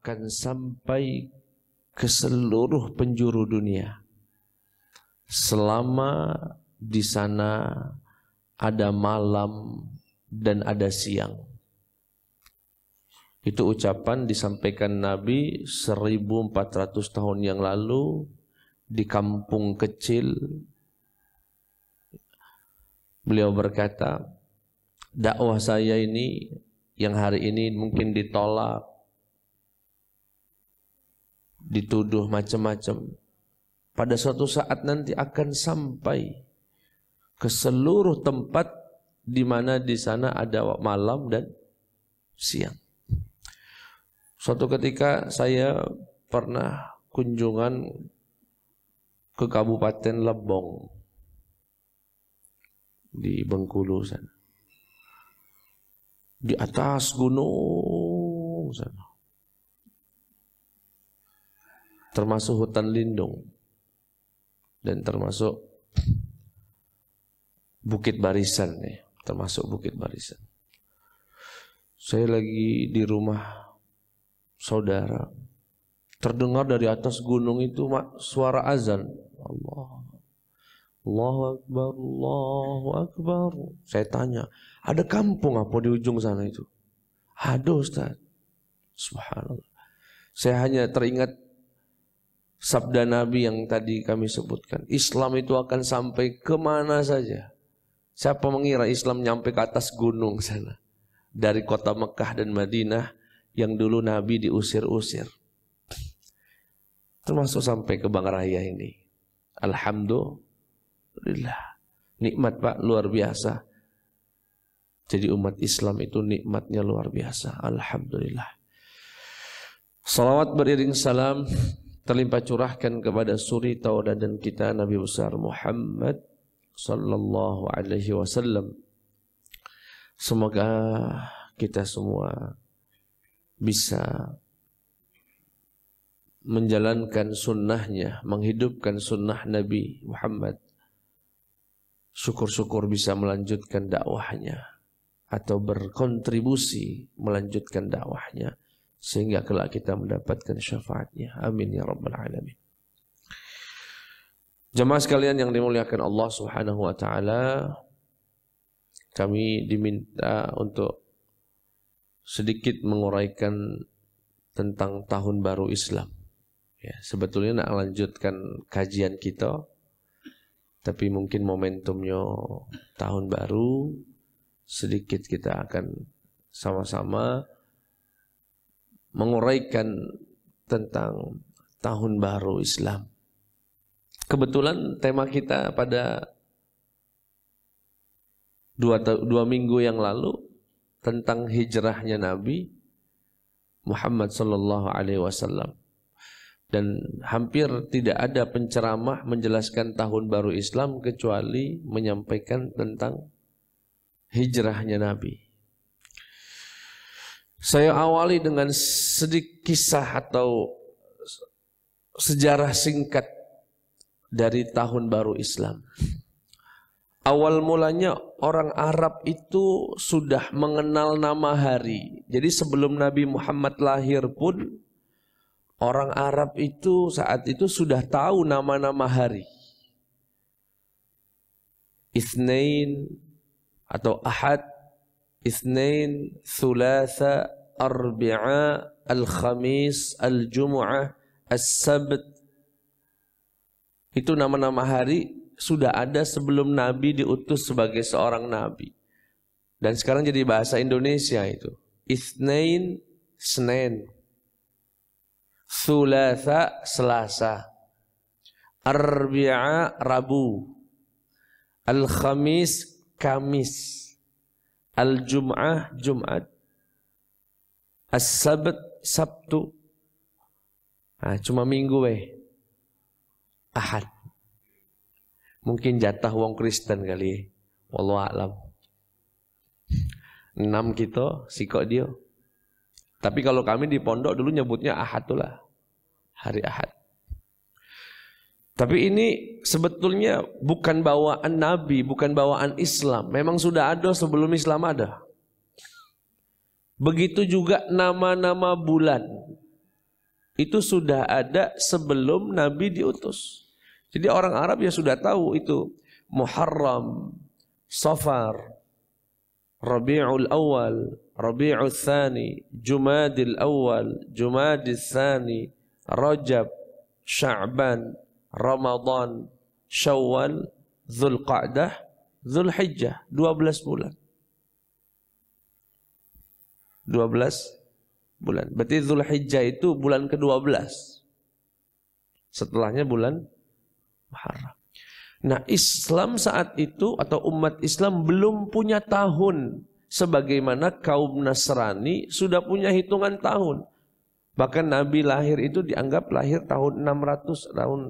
akan sampai ke seluruh penjuru dunia selama di sana ada malam dan ada siang. Itu ucapan disampaikan Nabi 1400 tahun yang lalu di kampung kecil. Beliau berkata, dakwah saya ini yang hari ini mungkin ditolak, dituduh macam-macam, pada suatu saat nanti akan sampai ke seluruh tempat di mana di sana ada malam dan siang. Suatu ketika saya pernah kunjungan ke Kabupaten Lebong di Bengkulu sana. Di atas gunung sana. Termasuk hutan lindung dan termasuk Bukit Barisan nih, termasuk Bukit Barisan. Saya lagi di rumah saudara, terdengar dari atas gunung itu suara azan. Allahu Akbar, Allahu Akbar. Saya tanya, ada kampung apa di ujung sana itu? Ada, Ustaz. Subhanallah. Saya hanya teringat sabda Nabi yang tadi kami sebutkan. Islam itu akan sampai kemana saja. Siapa mengira Islam nyampe ke atas gunung sana? Dari kota Mekah dan Madinah yang dulu Nabi diusir-usir. Termasuk sampai ke Bangraya ini. Alhamdulillah. Nikmat Pak, luar biasa. Jadi umat Islam itu nikmatnya luar biasa. Alhamdulillah. Salawat beriring salam terlimpah curahkan kepada suri tauladan kita Nabi besar Muhammad sallallahu alaihi wasallam. Semoga kita semua bisa menjalankan sunnahnya, menghidupkan sunnah Nabi Muhammad. Syukur-syukur bisa melanjutkan dakwahnya atau berkontribusi melanjutkan dakwahnya sehingga kelak kita mendapatkan syafaatnya. Amin ya rabbal alamin. Jemaah sekalian yang dimuliakan Allah Subhanahu wa taala, kami diminta untuk sedikit menguraikan tentang tahun baru Islam. Ya, sebetulnya nak lanjutkan kajian kita, tapi mungkin momentumnya tahun baru, sedikit kita akan sama-sama menguraikan tentang tahun baru Islam. Kebetulan tema kita pada dua minggu yang lalu tentang hijrahnya Nabi Muhammad sallallahu alaihi wasallam, dan hampir tidak ada penceramah menjelaskan tahun baru Islam kecuali menyampaikan tentang hijrahnya Nabi. Saya awali dengan sedikit kisah atau sejarah singkat dari tahun baru Islam. Awal mulanya orang Arab itu sudah mengenal nama hari. Jadi sebelum Nabi Muhammad lahir pun orang Arab itu saat itu sudah tahu nama-nama hari. Itsnain atau Ahad, Itsnain, Thulatha, Arbi'a, Al-Khamis, Al-Jumu'ah, As-Sabt. Itu nama-nama hari sudah ada sebelum Nabi diutus sebagai seorang Nabi. Dan sekarang jadi bahasa Indonesia itu. Itsnain, Senin. Thulatha, Selasa. Arbi'a, Rabu. Al-Khamis, Kamis. Al-Jum'ah, Jumat. As-Sabt, Sabtu. Nah, cuma minggu Ahad. Mungkin jatah wong Kristen kali. Wallahu a'lam. 6 kita, sikok dia. Tapi kalau kami di pondok dulu nyebutnya Ahad itulah. Hari Ahad. Tapi ini sebetulnya bukan bawaan Nabi, bukan bawaan Islam. Memang sudah ada sebelum Islam ada. Begitu juga nama-nama bulan. itu sudah ada sebelum Nabi diutus. Jadi orang Arab ya sudah tahu itu Muharram, Safar, Rabiul Awal, Rabiul Tsani, Jumadil Awal, Jumadil Tsani, Rajab, Sya'ban, Ramadan, Syawal, Dzulqa'dah, Dzulhijjah, 12 bulan. 12 bulan. Berarti Dzulhijjah itu bulan ke-12. Setelahnya bulan Muharram. Nah, Islam saat itu atau umat Islam belum punya tahun sebagaimana kaum Nasrani sudah punya hitungan tahun. Bahkan Nabi lahir itu dianggap lahir tahun 600, tahun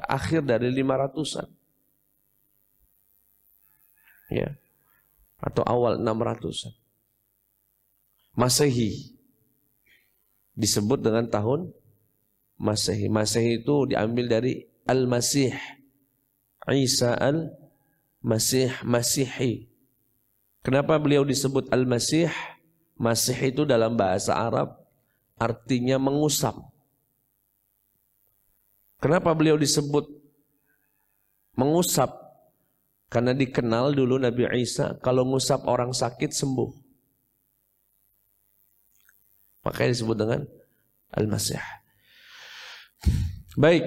akhir dari 500-an. Ya. Atau awal 600-an. Masehi disebut dengan tahun Masehi. Masehi itu diambil dari Al-Masih, Isa Al-Masih, Masihi. Kenapa beliau disebut Al-Masih? Masih itu dalam bahasa Arab artinya mengusap. Kenapa beliau disebut mengusap? Karena dikenal dulu Nabi Isa kalau ngusap orang sakit sembuh. Makanya disebut dengan Al-Masih. Baik,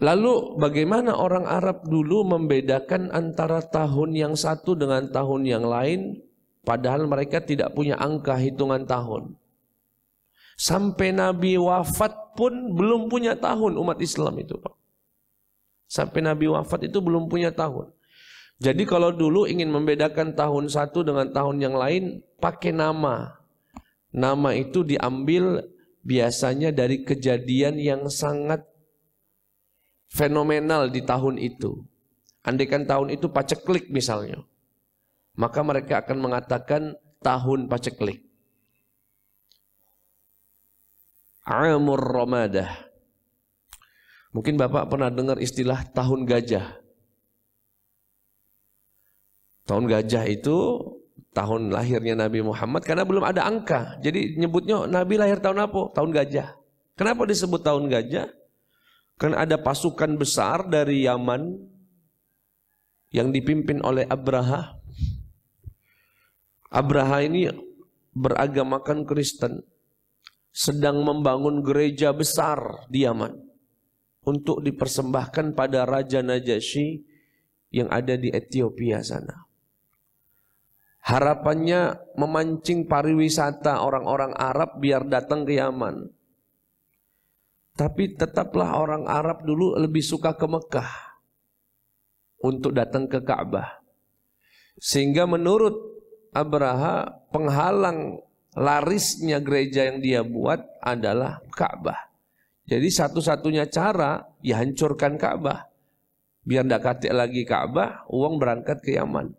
lalu bagaimana orang Arab dulu membedakan antara tahun yang satu dengan tahun yang lain, padahal mereka tidak punya angka hitungan tahun. Sampai Nabi wafat pun belum punya tahun umat Islam itu, Pak. Sampai Nabi wafat itu belum punya tahun. Jadi kalau dulu ingin membedakan tahun satu dengan tahun yang lain, pakai nama. Nama itu diambil biasanya dari kejadian yang sangat fenomenal di tahun itu. Andaikan tahun itu paceklik misalnya, maka mereka akan mengatakan tahun paceklik. Amur Ramadah. Mungkin Bapak pernah dengar istilah tahun gajah. Tahun gajah itu tahun lahirnya Nabi Muhammad karena belum ada angka. Jadi nyebutnya Nabi lahir tahun apa? Tahun gajah. Kenapa disebut tahun gajah? Karena ada pasukan besar dari Yaman yang dipimpin oleh Abraha. Abraha ini beragamakan Kristen, sedang membangun gereja besar di Yaman untuk dipersembahkan pada Raja Najasyi yang ada di Ethiopia sana. Harapannya memancing pariwisata orang-orang Arab biar datang ke Yaman. Tapi tetaplah orang Arab dulu lebih suka ke Mekah untuk datang ke Ka'bah. Sehingga menurut Abraha, penghalang larisnya gereja yang dia buat adalah Ka'bah. Jadi satu-satunya cara ya hancurkan Ka'bah. Biar tidak katik lagi Ka'bah, uang berangkat ke Yaman.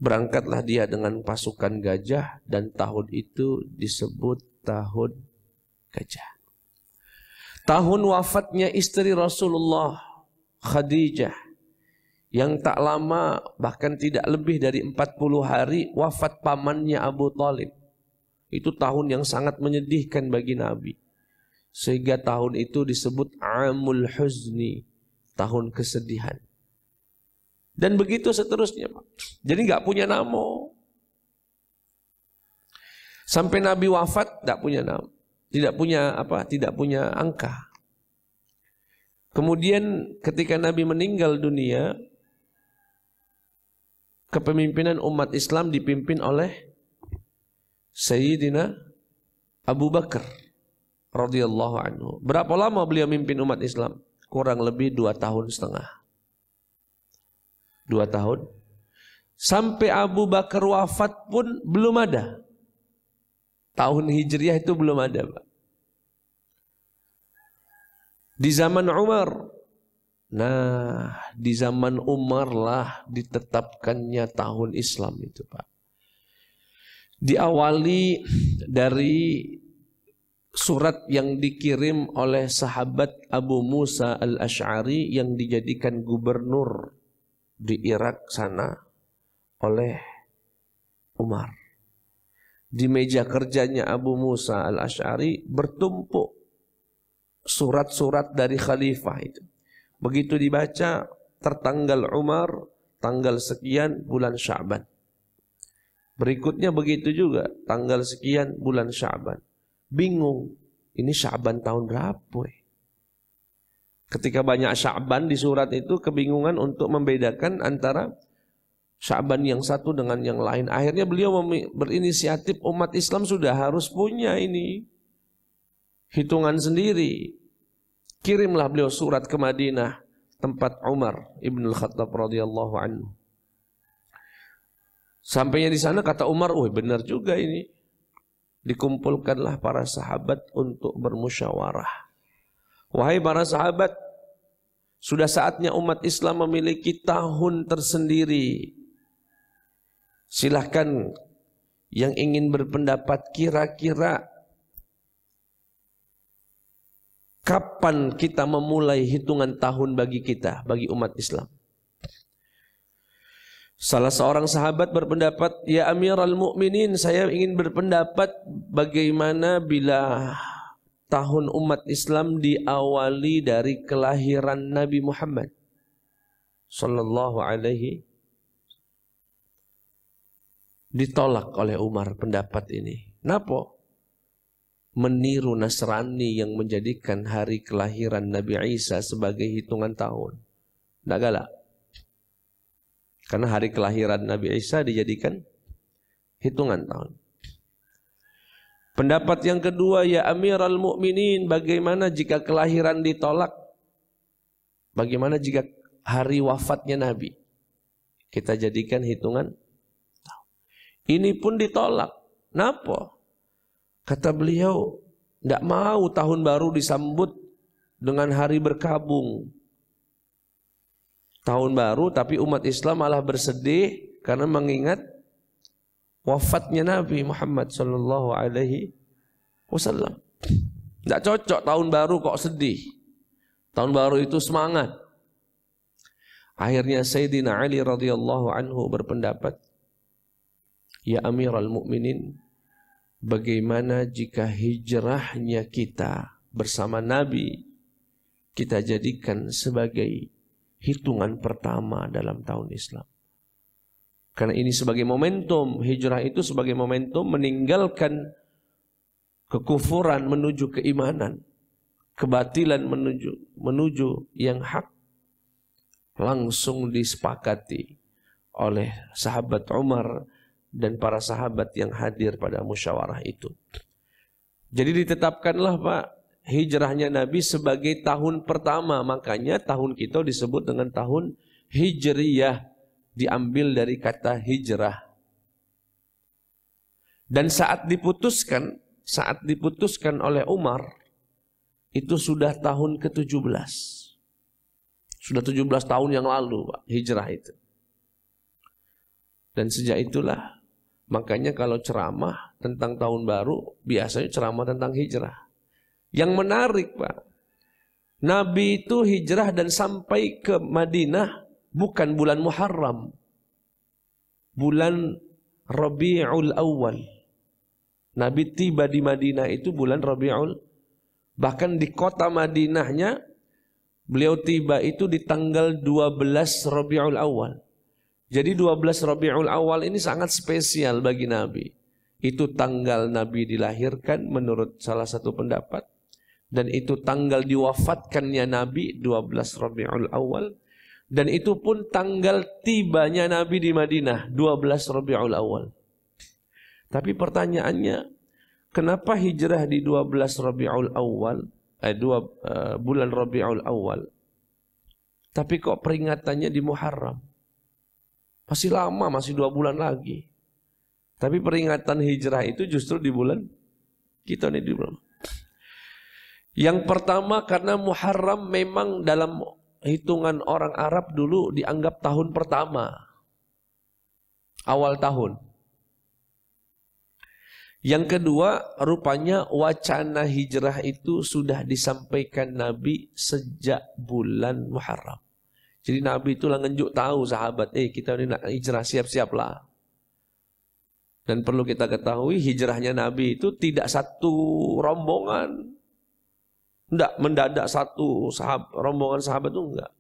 Berangkatlah dia dengan pasukan gajah dan tahun itu disebut tahun gajah. Tahun wafatnya istri Rasulullah Khadijah yang tak lama bahkan tidak lebih dari 40 hari wafat pamannya Abu Thalib. Itu tahun yang sangat menyedihkan bagi Nabi. Sehingga tahun itu disebut Amul Huzni, tahun kesedihan. Dan begitu seterusnya, Pak. Jadi nggak punya nama. Sampai Nabi wafat tidak punya nama, tidak punya apa, tidak punya angka. Kemudian ketika Nabi meninggal dunia, kepemimpinan umat Islam dipimpin oleh Sayyidina Abu Bakar radhiyallahu anhu. Berapa lama beliau mimpin umat Islam? Kurang lebih 2,5 tahun. 2 tahun. Sampai Abu Bakar wafat pun belum ada. Tahun Hijriah itu belum ada, Pak. Di zaman Umar. Nah, di zaman Umar lah ditetapkannya tahun Islam itu, Pak. Diawali dari surat yang dikirim oleh sahabat Abu Musa al-Ash'ari yang dijadikan gubernur di Irak sana oleh Umar. di meja kerjanya Abu Musa al-Asy'ari bertumpuk surat-surat dari khalifah itu. Begitu dibaca, tertanggal Umar, tanggal sekian bulan Sya'ban. Berikutnya begitu juga, tanggal sekian bulan Sya'ban. Bingung, ini Sya'ban tahun berapa? Ketika banyak Sya'ban di surat itu, kebingungan untuk membedakan antara Sya'ban yang satu dengan yang lain. Akhirnya beliau berinisiatif, umat Islam sudah harus punya ini hitungan sendiri. Kirimlah beliau surat ke Madinah, tempat Umar ibn al-Khattab radhiyallahu anhu. Sampainya di sana kata Umar, "Oh, benar juga ini." Dikumpulkanlah para sahabat untuk bermusyawarah. Wahai para sahabat, sudah saatnya umat Islam memiliki tahun tersendiri. Silahkan yang ingin berpendapat kira-kira kapan kita memulai hitungan tahun bagi kita, bagi umat Islam. Salah seorang sahabat berpendapat, "Ya Amirul Mukminin, saya ingin berpendapat bagaimana bila tahun umat Islam diawali dari kelahiran Nabi Muhammad sallallahu alaihi." Ditolak oleh Umar pendapat ini. Kenapa? Meniru Nasrani yang menjadikan hari kelahiran Nabi Isa sebagai hitungan tahun. Tidak galak. Karena hari kelahiran Nabi Isa dijadikan hitungan tahun. Pendapat yang kedua, ya Amirul Mukminin, bagaimana jika kelahiran ditolak? Bagaimana jika hari wafatnya Nabi? Kita jadikan hitungan tahun. Ini pun ditolak. Kenapa? Kata beliau, tidak mau tahun baru disambut dengan hari berkabung. Tahun baru tapi umat Islam malah bersedih karena mengingat wafatnya Nabi Muhammad sallallahu alaihi wasallam. Tidak cocok tahun baru kok sedih. Tahun baru itu semangat. Akhirnya Sayyidina Ali radhiyallahu anhu berpendapat, ya Amirul Mukminin, bagaimana jika hijrahnya kita bersama Nabi kita jadikan sebagai hitungan pertama dalam tahun Islam. Karena ini sebagai momentum, hijrah itu sebagai momentum meninggalkan kekufuran menuju keimanan, kebatilan menuju yang hak. Langsung disepakati oleh sahabat Umar dan para sahabat yang hadir pada musyawarah itu. Jadi ditetapkanlah Pak, hijrahnya Nabi sebagai tahun pertama. Makanya tahun kita disebut dengan tahun Hijriyah, diambil dari kata hijrah. Dan saat diputuskan oleh Umar, itu sudah tahun ke-17. Sudah 17 tahun yang lalu Pak, hijrah itu. Dan sejak itulah, makanya kalau ceramah tentang tahun baru, biasanya ceramah tentang hijrah. Yang menarik Pak, Nabi itu hijrah dan sampai ke Madinah bukan bulan Muharram, bulan Rabiul Awal. Nabi tiba di Madinah itu bulan Rabiul, bahkan di kota Madinahnya beliau tiba itu di tanggal 12 Rabiul Awal. Jadi 12 Rabiul Awal ini sangat spesial bagi Nabi. Itu tanggal Nabi dilahirkan menurut salah satu pendapat. Dan itu tanggal diwafatkannya Nabi 12 Rabiul Awal. Dan itu pun tanggal tibanya Nabi di Madinah 12 Rabiul Awal. Tapi pertanyaannya, kenapa hijrah di 12 Rabiul Awal, bulan Rabiul Awal, tapi kok peringatannya di Muharram? Masih lama, masih 2 bulan lagi. Tapi peringatan hijrah itu justru di bulan kita nih, di bulan. Yang pertama karena Muharram memang dalam hitungan orang Arab dulu dianggap tahun pertama, awal tahun. Yang kedua, rupanya wacana hijrah itu sudah disampaikan Nabi sejak bulan Muharram. Jadi Nabi itulah ngenjuk tahu sahabat, kita ini nak hijrah, siap-siaplah. Dan perlu kita ketahui hijrahnya Nabi itu tidak satu rombongan. Enggak mendadak satu rombongan sahabat itu enggak.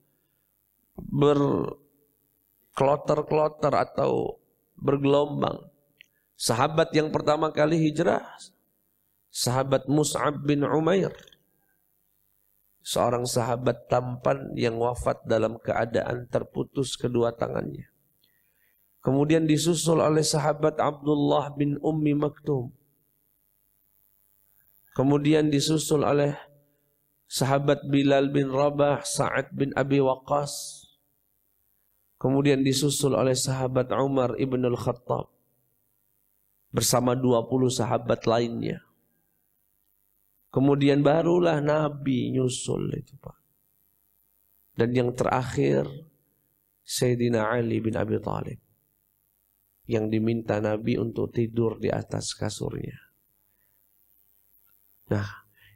Berkloter-kloter atau bergelombang. Sahabat yang pertama kali hijrah, sahabat Mus'ab bin Umair. Seorang sahabat tampan yang wafat dalam keadaan terputus kedua tangannya. Kemudian disusul oleh sahabat Abdullah bin Ummi Maktum. Kemudian disusul oleh sahabat Bilal bin Rabah, Sa'ad bin Abi Waqqas. Kemudian disusul oleh sahabat Umar ibn al-Khattab. Bersama 20 sahabat lainnya. Kemudian barulah Nabi nyusul itu, Pak. Dan yang terakhir Sayyidina Ali bin Abi Thalib. Yang diminta Nabi untuk tidur di atas kasurnya. Nah,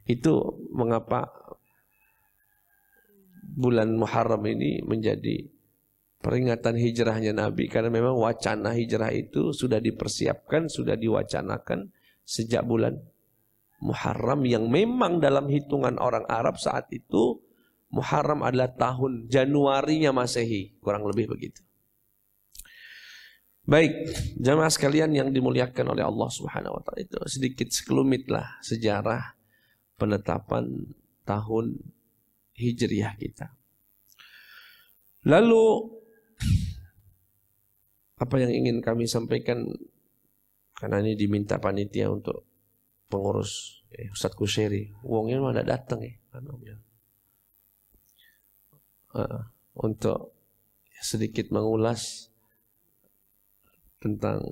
itu mengapa bulan Muharram ini menjadi peringatan hijrahnya Nabi. Karena memang wacana hijrah itu sudah dipersiapkan, sudah diwacanakan sejak bulan Muharram. Yang memang dalam hitungan orang Arab saat itu Muharram adalah tahun Januarinya Masehi. Kurang lebih begitu. Baik, jamaah sekalian yang dimuliakan oleh Allah Subhanahu wa taala, itu sedikit sekelumit lah sejarah penetapan tahun Hijriah kita. Lalu apa yang ingin kami sampaikan, karena ini diminta panitia untuk pengurus Ustadz Kushairi, wongnya mana datang ya, untuk sedikit mengulas tentang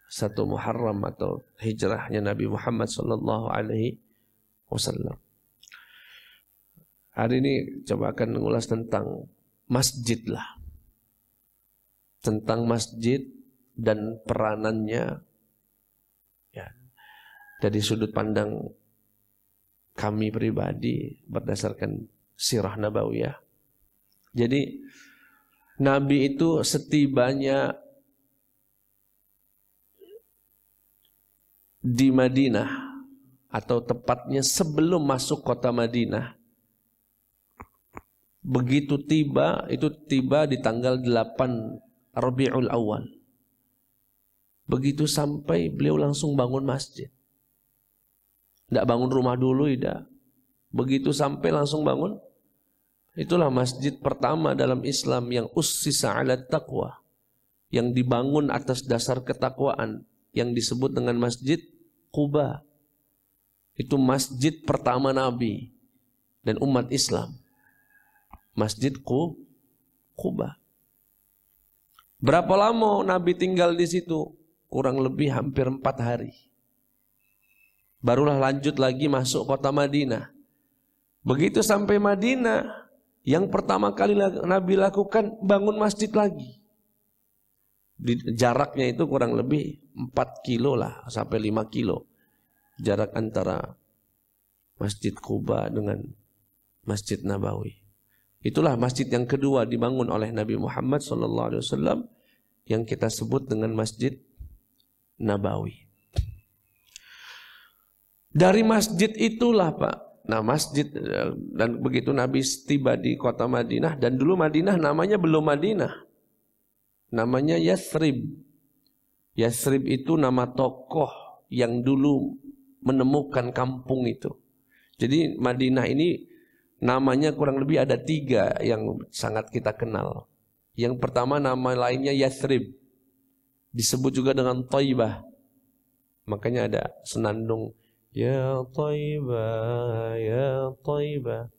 satu Muharram atau hijrahnya Nabi Muhammad sallallahu alaihi wasallam. Hari ini coba akan mengulas tentang masjid lah. Tentang masjid dan peranannya ya, dari sudut pandang kami pribadi berdasarkan sirah nabawiyah. Jadi Nabi itu setibanya di Madinah, atau tepatnya sebelum masuk kota Madinah, begitu tiba, itu tiba di tanggal 8 Rabiul Awal. Begitu sampai beliau langsung bangun masjid. Tidak bangun rumah dulu, tidak. Begitu sampai langsung bangun. Itulah masjid pertama dalam Islam yang ussisa ala taqwa, yang dibangun atas dasar ketakwaan, yang disebut dengan Masjid Quba. Itu masjid pertama Nabi dan umat Islam. Masjid Quba. Berapa lama Nabi tinggal di situ? Kurang lebih hampir 4 hari. Barulah lanjut lagi masuk kota Madinah. Begitu sampai Madinah, yang pertama kali Nabi lakukan bangun masjid lagi. Jaraknya itu kurang lebih 4 kilo lah sampai 5 kilo. Jarak antara Masjid Quba dengan Masjid Nabawi. Itulah masjid yang kedua dibangun oleh Nabi Muhammad SAW yang kita sebut dengan Masjid Nabawi. Dari masjid itulah Pak. Nah masjid, dan begitu Nabi tiba di kota Madinah, dan dulu Madinah namanya belum Madinah. Namanya Yathrib. Yathrib itu nama tokoh yang dulu menemukan kampung itu. Jadi Madinah ini namanya kurang lebih ada 3 yang sangat kita kenal. Yang pertama nama lainnya Yathrib. Disebut juga dengan Thaibah. Makanya ada senandung Ya Thaibah, Ya Thaibah,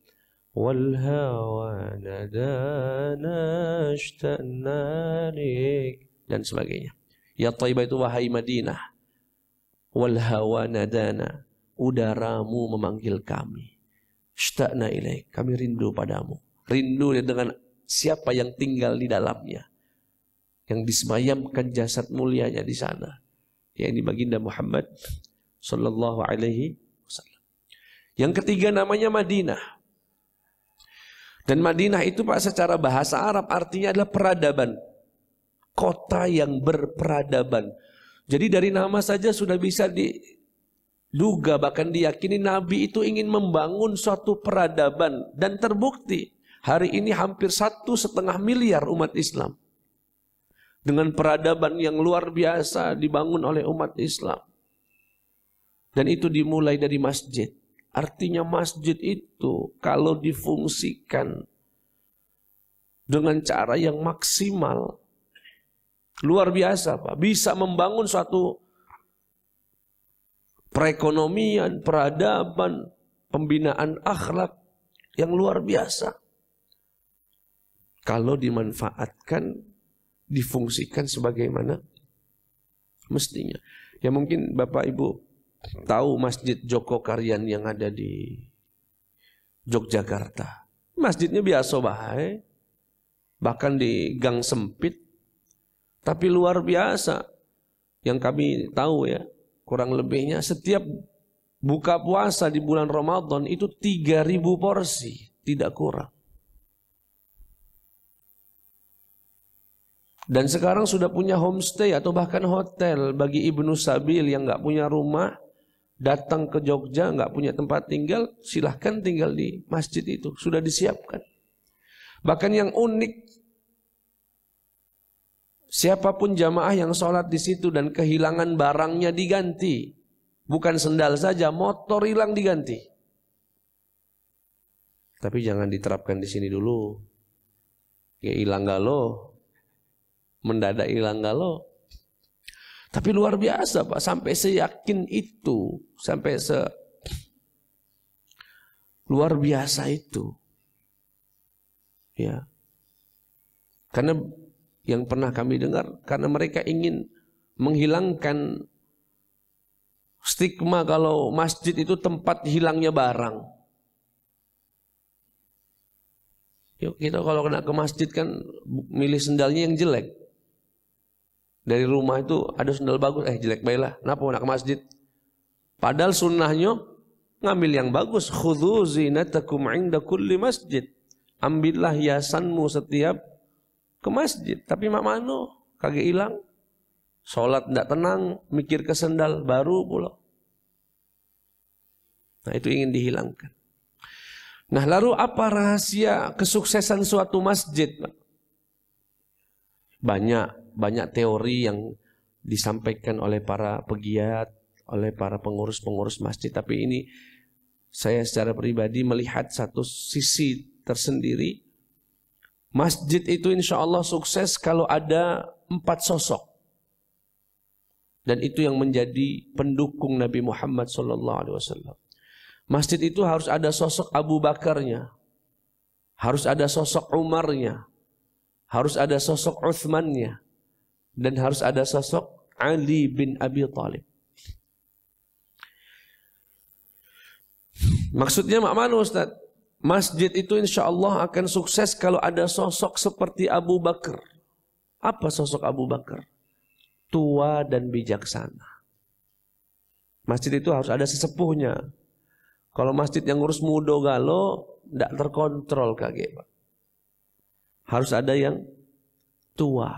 wal hawa nadana ashta'na lik, dan sebagainya. Ya Thaibah itu wahai Madinah, wal hawa nadana, udaramu memanggil kami, ashta'na ilaik, kami rindu padamu. Rindu dengan siapa yang tinggal di dalamnya, yang disemayamkan jasad mulianya di sana, yakni baginda Muhammad sallallahu alaihi wasallam. Yang ketiga namanya Madinah. Dan Madinah itu Pak secara bahasa Arab artinya adalah peradaban. Kota yang berperadaban. Jadi dari nama saja sudah bisa diduga, bahkan diyakini Nabi itu ingin membangun suatu peradaban. Dan terbukti hari ini hampir 1,5 miliar umat Islam. Dengan peradaban yang luar biasa dibangun oleh umat Islam. Dan itu dimulai dari masjid. Artinya masjid itu kalau difungsikan dengan cara yang maksimal, luar biasa Pak. Bisa membangun suatu perekonomian, peradaban, pembinaan akhlak yang luar biasa. Kalau dimanfaatkan, difungsikan sebagaimana mestinya. Ya mungkin Bapak Ibu tahu Masjid Joko Karyan yang ada di Yogyakarta. Masjidnya biasa baik, bahkan di gang sempit, tapi luar biasa. Yang kami tahu ya, kurang lebihnya setiap buka puasa di bulan Ramadan itu 3.000 porsi, tidak kurang. Dan sekarang sudah punya homestay atau bahkan hotel bagi Ibnu Sabil yang nggak punya rumah, datang ke Jogja nggak punya tempat tinggal, silahkan tinggal di masjid itu, sudah disiapkan. Bahkan yang unik, siapapun jamaah yang sholat di situ dan kehilangan barangnya diganti, bukan sendal saja, motor hilang diganti. Tapi jangan diterapkan di sini dulu, ya hilang galau, mendadak hilang galau. Tapi luar biasa Pak, sampai seyakin itu, sampai luar biasa itu. Ya. Karena yang pernah kami dengar, karena mereka ingin menghilangkan stigma kalau masjid itu tempat hilangnya barang. Yuk kita kalau kena ke masjid kan milih sendalnya yang jelek. Dari rumah itu ada sendal bagus, jelek baiklah. Kenapa nak ke masjid? Padahal sunnahnya ngambil yang bagus. Khudhu zinatakum inda kulli masjid. Ambillah hiasanmu setiap ke masjid. Tapi mak mano kagak hilang. Sholat tidak tenang, mikir ke sendal baru pula. Nah itu ingin dihilangkan. Nah lalu apa rahasia kesuksesan suatu masjid? Banyak teori yang disampaikan oleh para pegiat, oleh para pengurus-pengurus masjid. Tapi ini saya secara pribadi melihat satu sisi tersendiri. Masjid itu insya Allah sukses kalau ada 4 sosok. Dan itu yang menjadi pendukung Nabi Muhammad SAW. Masjid itu harus ada sosok Abu Bakarnya, harus ada sosok Umarnya, harus ada sosok Uthmannya, dan harus ada sosok Ali bin Abi Thalib. Maksudnya mana Ustaz? Masjid itu insya Allah akan sukses kalau ada sosok seperti Abu Bakar. Apa sosok Abu Bakar? Tua dan bijaksana. Masjid itu harus ada sesepuhnya. Kalau masjid yang ngurus mudo galo, tidak terkontrol kaget Pak. Harus ada yang tua,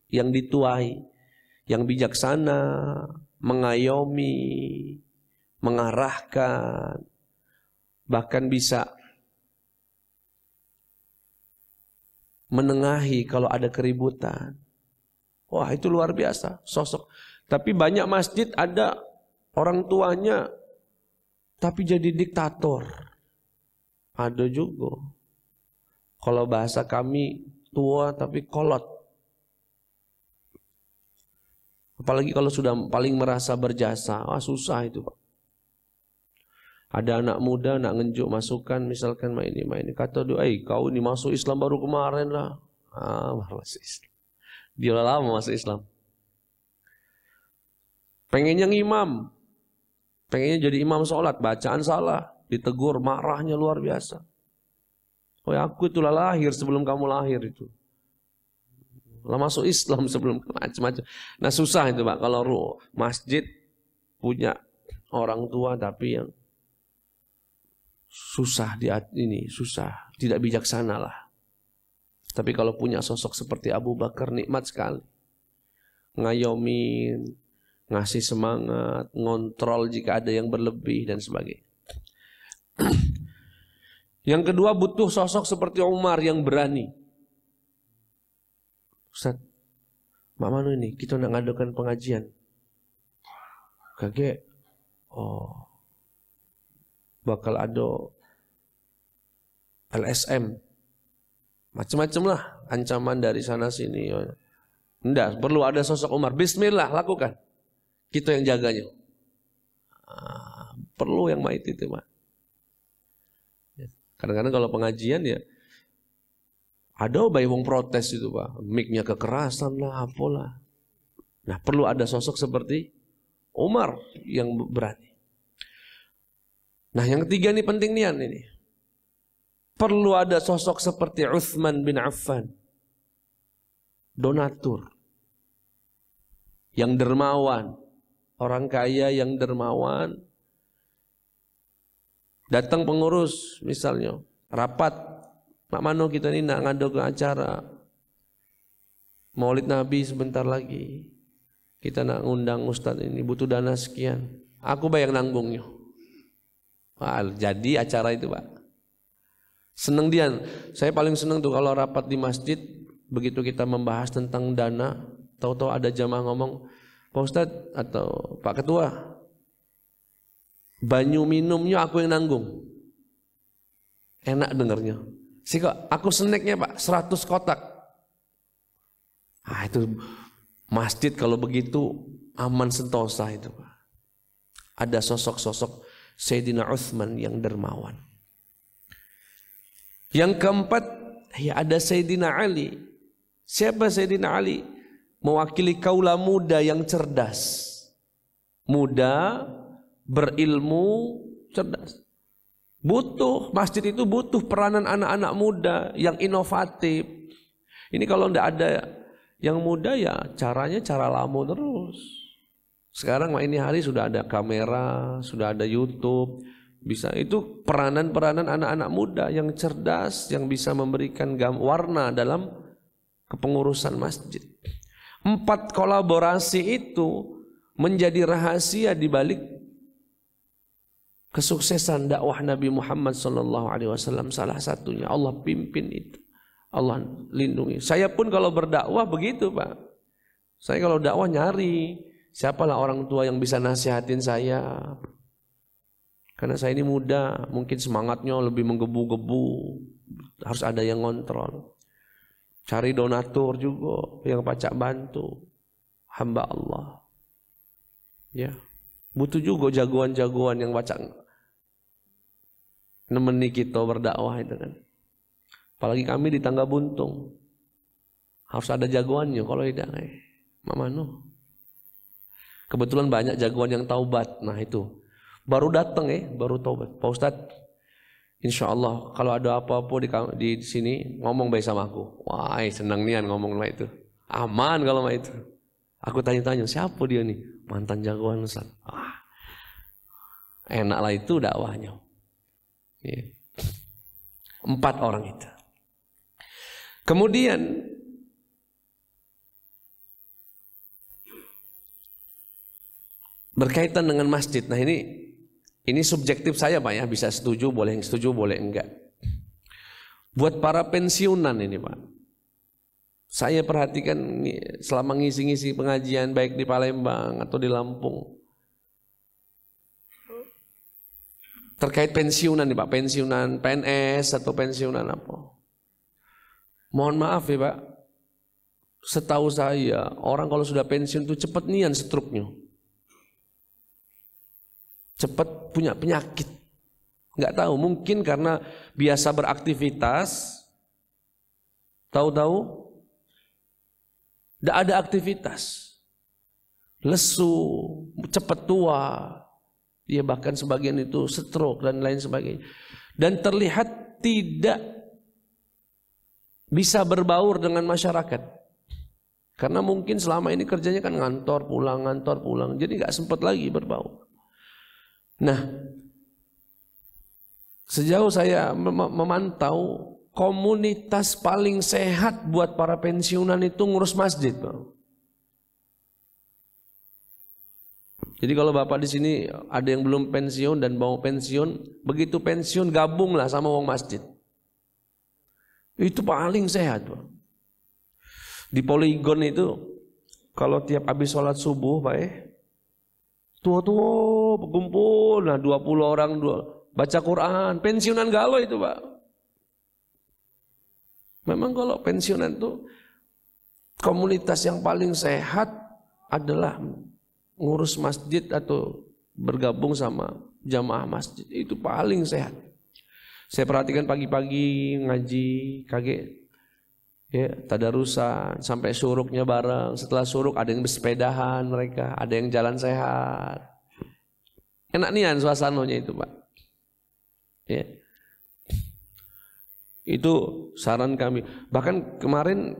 yang dituai, yang bijaksana, mengayomi, mengarahkan, bahkan bisa menengahi kalau ada keributan. Wah itu luar biasa sosok. Tapi banyak masjid ada orang tuanya tapi jadi diktator. Ada juga. Kalau bahasa kami tua tapi kolot. Apalagi kalau sudah paling merasa berjasa, susah itu Pak. Ada anak muda nak ngenjuk masukan, misalkan main ini. Kata dia, kau ini masuk Islam baru kemarin lah. Masuk Islam. Dia lama masuk Islam. Pengennya ngimam. Pengennya jadi imam sholat, bacaan salah. Ditegur, marahnya luar biasa. Aku itulah lahir sebelum kamu lahir itu. Lah masuk Islam sebelum macam-macam. Nah susah itu Pak, kalau masjid punya orang tua tapi yang susah susah, tidak bijaksana lah. Tapi kalau punya sosok seperti Abu Bakar nikmat sekali. Ngayomin, ngasih semangat, ngontrol jika ada yang berlebih dan sebagainya. Yang kedua, butuh sosok seperti Umar yang berani. Ustaz, Mak Manu ini kita nak ngadakan pengajian. Kakek, bakal ada LSM, macam-macam lah ancaman dari sana sini. Enggak, perlu ada sosok Umar. Bismillah, lakukan. Kita yang jaganya. Perlu yang mait itu, Pak. Kadang-kadang kalau pengajian ya ada wong protes itu, Pak. Mic-nya kekerasan lah, apalah. Nah, perlu ada sosok seperti Umar yang berani. Nah, yang ketiga nih penting nih ini. Perlu ada sosok seperti Utsman bin Affan. Donatur. Yang dermawan. Orang kaya yang dermawan. Datang pengurus misalnya. Rapat. Mak Mano kita ini nak ngadakan acara. Maulid Nabi sebentar lagi. Kita nak ngundang Ustadz ini. Butuh dana sekian. Aku bayar nanggungnya. Wah, jadi acara itu, Pak. Seneng dia. Saya paling seneng tuh kalau rapat di masjid, begitu kita membahas tentang dana, tahu-tahu ada jamaah ngomong, Pak Ustadz atau Pak Ketua, banyu minumnya aku yang nanggung. Enak dengernya. Sika, aku snacknya Pak, 100 kotak. Ah, itu masjid kalau begitu aman sentosa itu, Pak. Ada sosok-sosok Sayyidina Utsman yang dermawan. Yang keempat, ya ada Sayyidina Ali. Siapa Sayyidina Ali? Mewakili kaula muda yang cerdas. Muda, berilmu, cerdas. Butuh, masjid itu butuh peranan anak-anak muda yang inovatif. Ini kalau tidak ada yang muda ya caranya cara lama terus. Sekarang ini hari sudah ada kamera, sudah ada YouTube. Bisa itu peranan-peranan anak-anak muda yang cerdas, yang bisa memberikan warna dalam kepengurusan masjid. 4 kolaborasi itu menjadi rahasia di balik kesuksesan dakwah Nabi Muhammad SAW. Salah satunya Allah pimpin itu, Allah lindungi. Saya pun kalau berdakwah begitu, Pak. Saya kalau dakwah nyari siapalah orang tua yang bisa nasihatin saya. Karena saya ini muda, mungkin semangatnya lebih menggebu-gebu, harus ada yang ngontrol. Cari donatur juga yang pacak bantu, hamba Allah. Ya, butuh juga jagoan-jagoan yang pacak nemeni kita berdakwah itu kan. Apalagi kami di Tangga Buntung, harus ada jagoannya. Kalau tidak, mamano. Kebetulan banyak jagoan yang taubat. Nah itu. Baru datang baru taubat. Pak Ustadz, insya Allah kalau ada apa-apa di sini ngomong baik sama aku. Wah, senang nian ngomong sama itu. Aman kalau sama itu. Aku tanya-tanya siapa dia nih? Mantan jagoan Ustadz. Enaklah itu dakwahnya. 4 orang itu. Kemudian berkaitan dengan masjid. Nah ini subjektif saya, Pak ya, bisa setuju boleh enggak. Buat para pensiunan ini, Pak. Saya perhatikan selama ngisi-ngisi pengajian baik di Palembang atau di Lampung. Terkait pensiunan nih, Pak, pensiunan PNS atau pensiunan apa. Mohon maaf ya, Pak. Setahu saya, orang kalau sudah pensiun itu cepat nian struknya. Cepat punya penyakit. Enggak tahu, mungkin karena biasa beraktivitas, tahu-tahu enggak ada aktivitas. Lesu, cepat tua. Dia bahkan sebagian itu stroke dan lain sebagainya. Dan terlihat tidak bisa berbaur dengan masyarakat. Karena mungkin selama ini kerjanya kan ngantor pulang. Jadi enggak sempat lagi berbaur. Nah, sejauh saya memantau, komunitas paling sehat buat para pensiunan itu ngurus masjid, Bang. Jadi kalau Bapak di sini ada yang belum pensiun dan mau pensiun, begitu pensiun gabunglah sama wong masjid. Itu paling sehat, Pak. Di Poligon itu kalau tiap habis sholat subuh, Pak, tua-tua berkumpul, nah 20 orang baca Quran, pensiunan galau itu, Pak. Memang kalau pensiunan itu komunitas yang paling sehat adalah ngurus masjid atau bergabung sama jamaah masjid, itu paling sehat. Saya perhatikan pagi-pagi ngaji, kaget, ya, tadarusan sampai suruknya bareng. Setelah suruk ada yang bersepedahan mereka, ada yang jalan sehat. Enak nian suasananya itu, Pak. Ya. Itu saran kami. Bahkan kemarin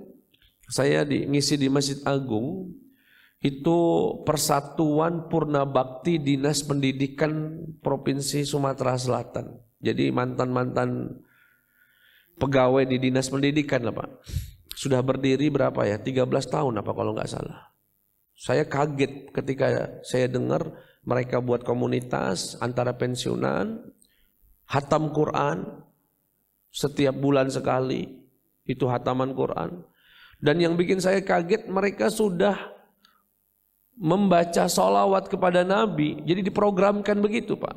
saya ngisi di Masjid Agung. Itu Persatuan Purna Bakti Dinas Pendidikan Provinsi Sumatera Selatan. Jadi mantan-mantan pegawai di Dinas Pendidikan lah, Pak. Sudah berdiri berapa ya? 13 tahun apa kalau nggak salah. Saya kaget ketika saya dengar mereka buat komunitas antara pensiunan, hatam Quran, setiap bulan sekali. Itu hataman Quran. Dan yang bikin saya kaget mereka sudah membaca sholawat kepada Nabi. Jadi diprogramkan begitu, Pak.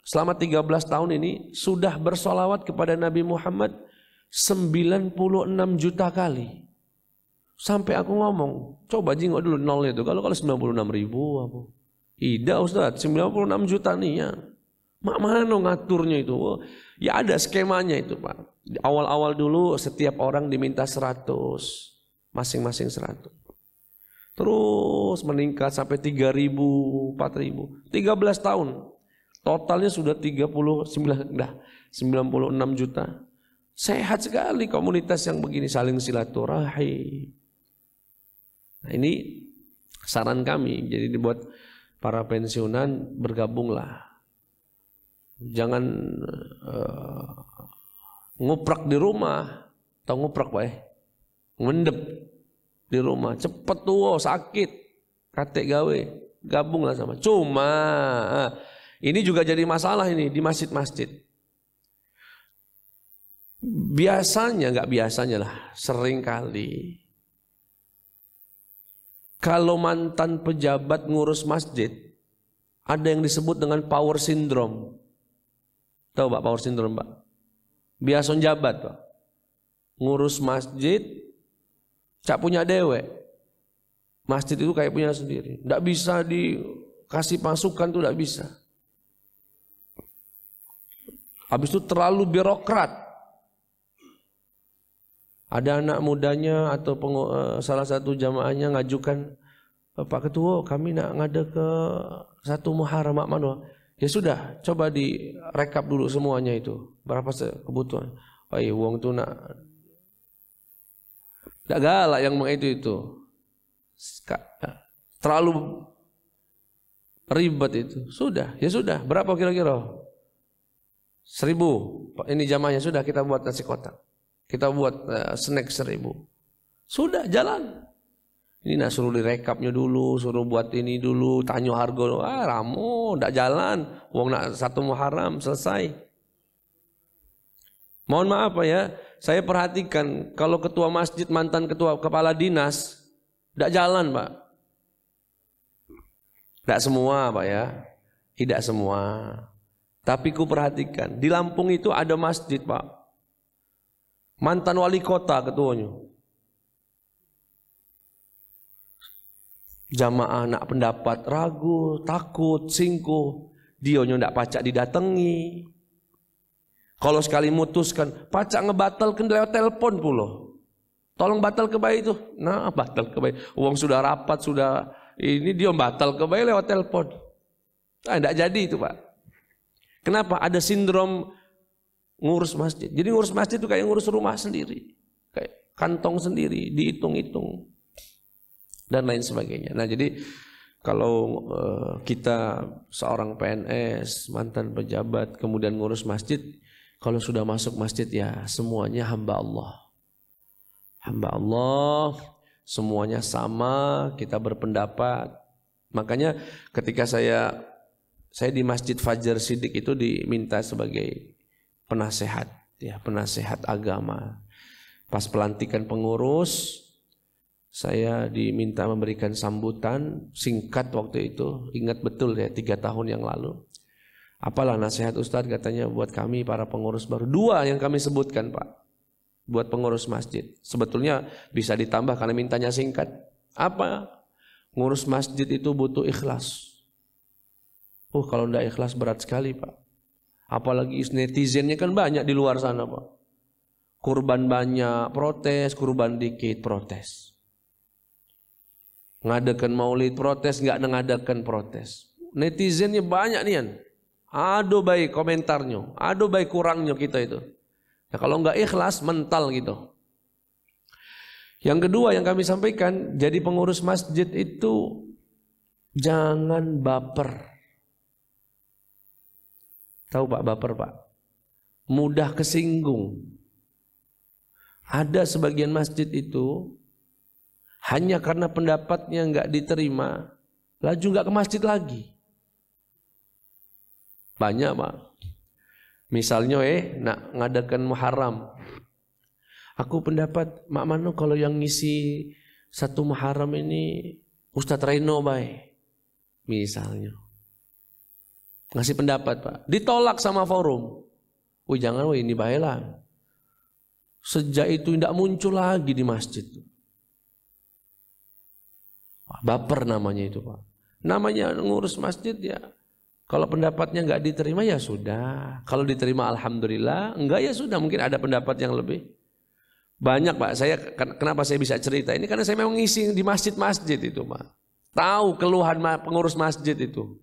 Selama 13 tahun ini sudah bersolawat kepada Nabi Muhammad 96 juta kali. Sampai aku ngomong, coba jingok dulu nolnya itu. Kalau 96 ribu apa? Ida Ustaz, 96 juta nih ya. Mak mana ngaturnya itu? Ya ada skemanya itu, Pak. Awal-awal dulu setiap orang diminta 100, masing-masing 100. Terus meningkat sampai 3.000, 4.000. 13 tahun. Totalnya sudah 96 juta. Sehat sekali komunitas yang begini, saling silaturahim. Nah, ini saran kami. Jadi dibuat para pensiunan bergabunglah. Jangan nguprak di rumah. Tahu nguprak, Pak? Ngendep di rumah, cepet tuh, sakit, katek gawe, gabunglah sama. Cuma ini juga jadi masalah ini di masjid-masjid. Biasanya, nggak biasanya lah, sering kali kalau mantan pejabat ngurus masjid, ada yang disebut dengan power syndrome. Tahu Pak power syndrome, Pak? Biasa jabat, Pak. Ngurus masjid, cak punya dewe. Masjid itu kayak punya sendiri. Tidak bisa dikasih masukan tuh, tidak bisa. Habis itu terlalu birokrat. Ada anak mudanya atau salah satu jamaahnya ngajukan, Pak Ketua kami nak ngada ke 1 Muharram mak mano. Ya sudah, coba direkap dulu semuanya itu. Berapa kebutuhan. Oh iya, uang tuh nak tidak galak yang itu. Terlalu ribet itu. Sudah, ya sudah. Berapa kira-kira? 1.000. Ini jamaahnya sudah kita buat nasi kotak. Kita buat snack 1.000. Sudah jalan. Ini nak suruh direkapnya dulu, suruh buat ini dulu, tanya harga. Ramu, tidak jalan. Uang nak 1 Muharram selesai. Mohon maaf Pak ya, saya perhatikan kalau ketua masjid mantan ketua kepala dinas tidak jalan Pak. Tidak semua Pak ya, tidak semua. Tapi ku perhatikan di Lampung itu ada masjid Pak. Mantan wali kota ketuanya. Jamaah anak pendapat ragu, takut, singkuh. Dionya ndak pacak didatangi. Kalau sekali mutuskan, pacak ngebatalkan lewat telepon pula. Tolong batal ke bayi itu. Nah, batal ke bayi. Uang sudah rapat, sudah ini dia batal ke bayi lewat telepon. Nah, ndak jadi itu Pak. Kenapa? Ada sindrom ngurus masjid. Jadi ngurus masjid itu kayak ngurus rumah sendiri. Kayak kantong sendiri, dihitung-hitung. Dan lain sebagainya. Nah jadi kalau kita seorang PNS, mantan pejabat, kemudian ngurus masjid, kalau sudah masuk masjid ya semuanya hamba Allah. Hamba Allah, semuanya sama, kita berpendapat. Makanya ketika saya di Masjid Fajar Siddiq itu diminta sebagai penasehat, ya, penasehat agama. Pas pelantikan pengurus, saya diminta memberikan sambutan singkat waktu itu. Ingat betul ya, 3 tahun yang lalu. Apalah nasihat Ustadz, katanya buat kami para pengurus baru. 2 yang kami sebutkan Pak, buat pengurus masjid. Sebetulnya bisa ditambah karena mintanya singkat. Apa? Ngurus masjid itu butuh ikhlas. Kalau tidak ikhlas berat sekali Pak. Apalagi netizennya kan banyak di luar sana Pak. Kurban banyak, protes. Kurban dikit, protes. Ngadakan maulid, protes. Nggak ngadakan, protes. Netizennya banyak nian. Aduh baik komentarnya, aduh baik kurangnya kita itu. Nah, kalau nggak ikhlas, mental gitu. Yang kedua yang kami sampaikan, jadi pengurus masjid itu jangan baper. Tahu Pak baper Pak? Mudah kesinggung. Ada sebagian masjid itu hanya karena pendapatnya nggak diterima, laju nggak ke masjid lagi. Banyak Pak. Misalnya nak ngadakan Muharram. Aku pendapat Mak Mano kalau yang ngisi satu Muharram ini Ustadz Reno baik. Misalnya. Ngasih pendapat Pak. Ditolak sama forum. Jangan ini baiklah. Sejak itu tidak muncul lagi di masjid. Baper namanya itu Pak. Namanya ngurus masjid ya. Kalau pendapatnya nggak diterima ya sudah. Kalau diterima alhamdulillah, enggak ya sudah. Mungkin ada pendapat yang lebih. Banyak Pak. Kenapa saya bisa cerita ini? Karena saya memang ngisi di masjid-masjid itu Pak. Tahu keluhan pengurus masjid itu.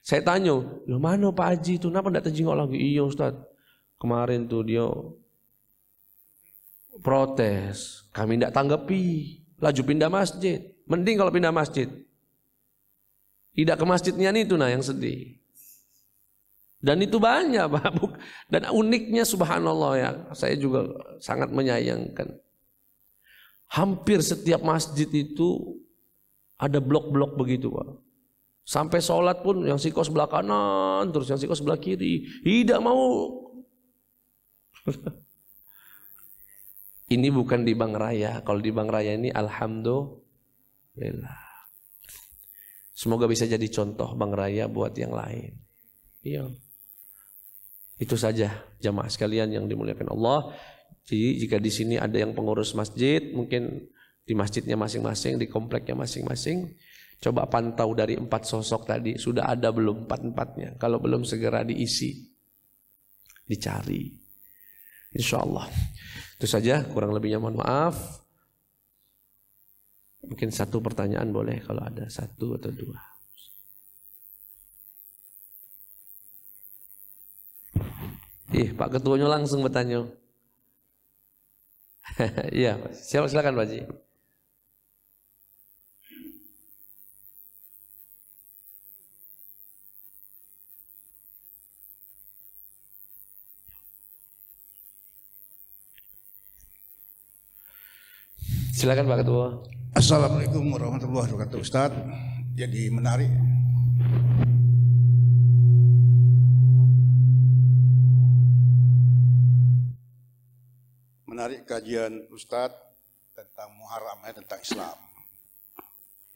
Saya tanya, loh mana Pak Haji itu? Kenapa tidak terjengok lagi? Iya Ustaz. Kemarin tuh dia protes. Kami tidak tanggapi. Laju pindah masjid. Mending kalau pindah masjid. Tidak ke masjidnya itu yang sedih. Dan itu banyak Pak. Dan uniknya subhanallah ya, saya juga sangat menyayangkan. Hampir setiap masjid itu ada blok-blok begitu Pak. Sampai sholat pun yang siko sebelah kanan, terus yang siko sebelah kiri. Tidak mau. Ini bukan di Bank Raya. Kalau di Bank Raya ini alhamdulillah. Semoga bisa jadi contoh Bank Raya buat yang lain. Iya. Itu saja jamaah sekalian yang dimuliakan Allah. Jadi jika di sini ada yang pengurus masjid, mungkin di masjidnya masing-masing, di kompleknya masing-masing, coba pantau dari 4 sosok tadi, sudah ada belum 4-4-nya? Kalau belum segera diisi, dicari. Insyaallah. Itu saja, kurang lebihnya mohon maaf. Mungkin 1 pertanyaan boleh kalau ada 1 atau 2. Pak Ketuanya langsung bertanya. Iya, silakan Pak Haji. Silakan Pak Ketua. Assalamualaikum warahmatullahi wabarakatuh Ustaz. Jadi menarik. Menarik kajian Ustaz tentang Muharram, tentang Islam.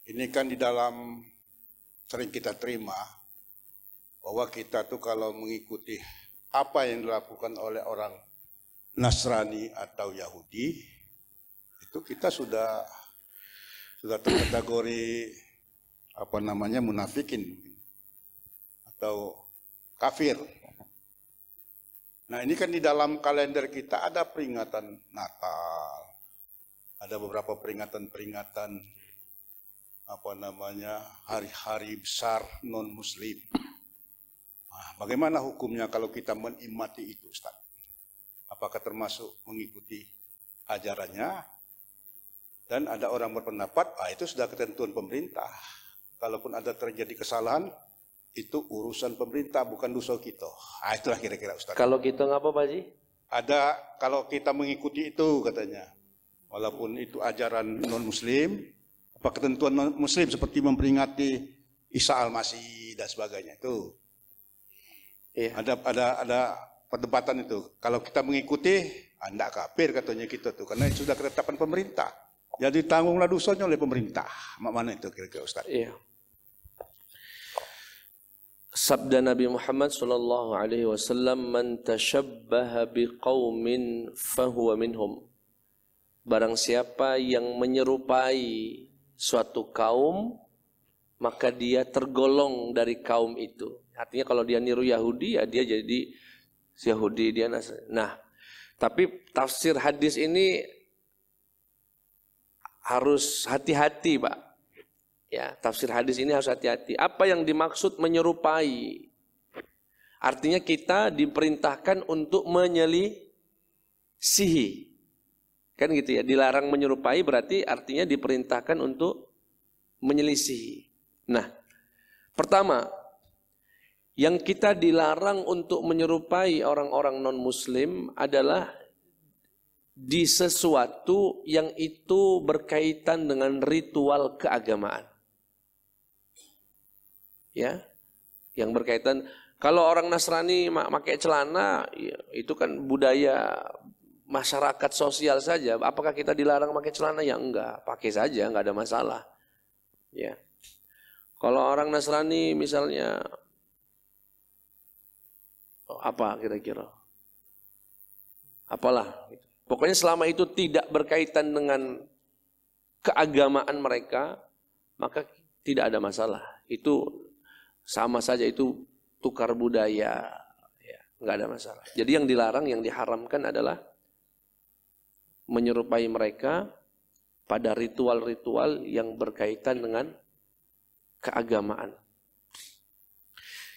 Ini kan di dalam sering kita terima bahwa kita tuh kalau mengikuti apa yang dilakukan oleh orang Nasrani atau Yahudi, itu kita sudah terkategori munafikin atau kafir. Nah ini kan di dalam kalender kita ada peringatan Natal, ada beberapa peringatan hari-hari besar non Muslim. Nah, bagaimana hukumnya kalau kita menikmati itu, Ustaz? Apakah termasuk mengikuti ajarannya? Dan ada orang berpendapat, itu sudah ketentuan pemerintah. Kalaupun ada terjadi kesalahan, itu urusan pemerintah, bukan dosa kita. Itulah kira-kira Ustaz. Kalau kita ngapa Pak Haji? Ada, kalau kita mengikuti itu katanya. Walaupun itu ajaran non-muslim, apa ketentuan non-muslim seperti memperingati Isa Al-Masih dan sebagainya itu. Iya. Ada perdebatan itu. Kalau kita mengikuti, enggak kafir katanya kita tuh, karena itu sudah ketetapan pemerintah. Jadi tanggunglah dosanya oleh pemerintah. Mana itu kira-kira Ustaz? Iya. Sabda Nabi Muhammad sallallahu alaihi wasallam, "Man tashabbaha biqaumin fahuwa minhum." Barang siapa yang menyerupai suatu kaum, maka dia tergolong dari kaum itu. Artinya kalau dia niru Yahudi, ya dia jadi Yahudi, dia Nasrani. Nah, tapi tafsir hadis ini harus hati-hati, Pak. Ya, tafsir hadis ini harus hati-hati. Apa yang dimaksud menyerupai? Artinya kita diperintahkan untuk menyelisihi. Kan gitu ya, dilarang menyerupai berarti artinya diperintahkan untuk menyelisihi. Nah, pertama, yang kita dilarang untuk menyerupai orang-orang non-muslim adalah di sesuatu yang itu berkaitan dengan ritual keagamaan. Ya, yang berkaitan, kalau orang Nasrani pakai celana, ya, itu kan budaya masyarakat sosial saja. Apakah kita dilarang pakai celana? Ya enggak, pakai saja, enggak ada masalah. Ya. Kalau orang Nasrani misalnya apa kira-kira? Apalah. Pokoknya selama itu tidak berkaitan dengan keagamaan mereka, maka tidak ada masalah. Itu sama saja, itu tukar budaya, ya, nggak ada masalah. Jadi yang dilarang, yang diharamkan adalah menyerupai mereka pada ritual-ritual yang berkaitan dengan keagamaan.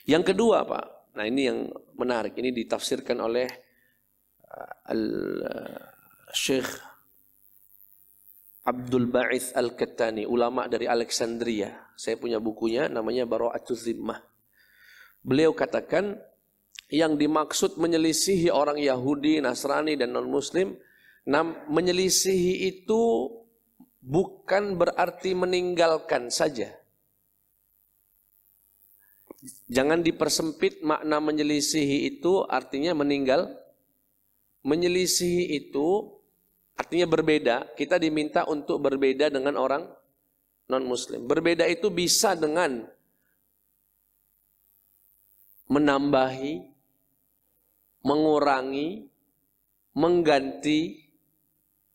Yang kedua, Pak, nah ini yang menarik, ini ditafsirkan oleh Syekh Abdul Ba'ith Al-Kattani, ulama dari Alexandria. Saya punya bukunya, namanya Bara'atuz Zimmah. Beliau katakan, yang dimaksud menyelisihi orang Yahudi, Nasrani, dan non-Muslim, menyelisihi itu bukan berarti meninggalkan saja. Jangan dipersempit makna menyelisihi itu artinya meninggal. Menyelisihi itu artinya berbeda. Kita diminta untuk berbeda dengan orang non-muslim. Berbeda itu bisa dengan menambahi, mengurangi, mengganti.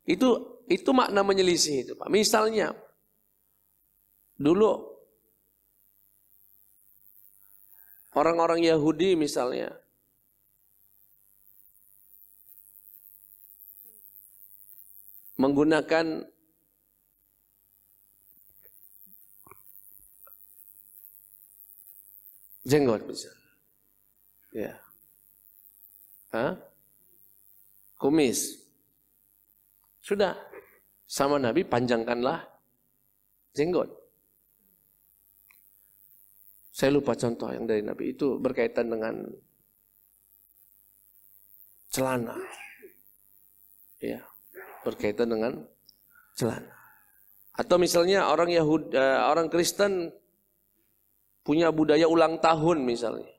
Itu makna menyelisih itu, Pak. Misalnya dulu orang-orang Yahudi misalnya menggunakan jenggot misalnya. Ya. Kumis. Sudah. Sama Nabi, panjangkanlah jenggot. Saya lupa contoh yang dari Nabi itu berkaitan dengan celana. Ya, berkaitan dengan celana. Atau misalnya orang Yahudi, orang Kristen punya budaya ulang tahun misalnya.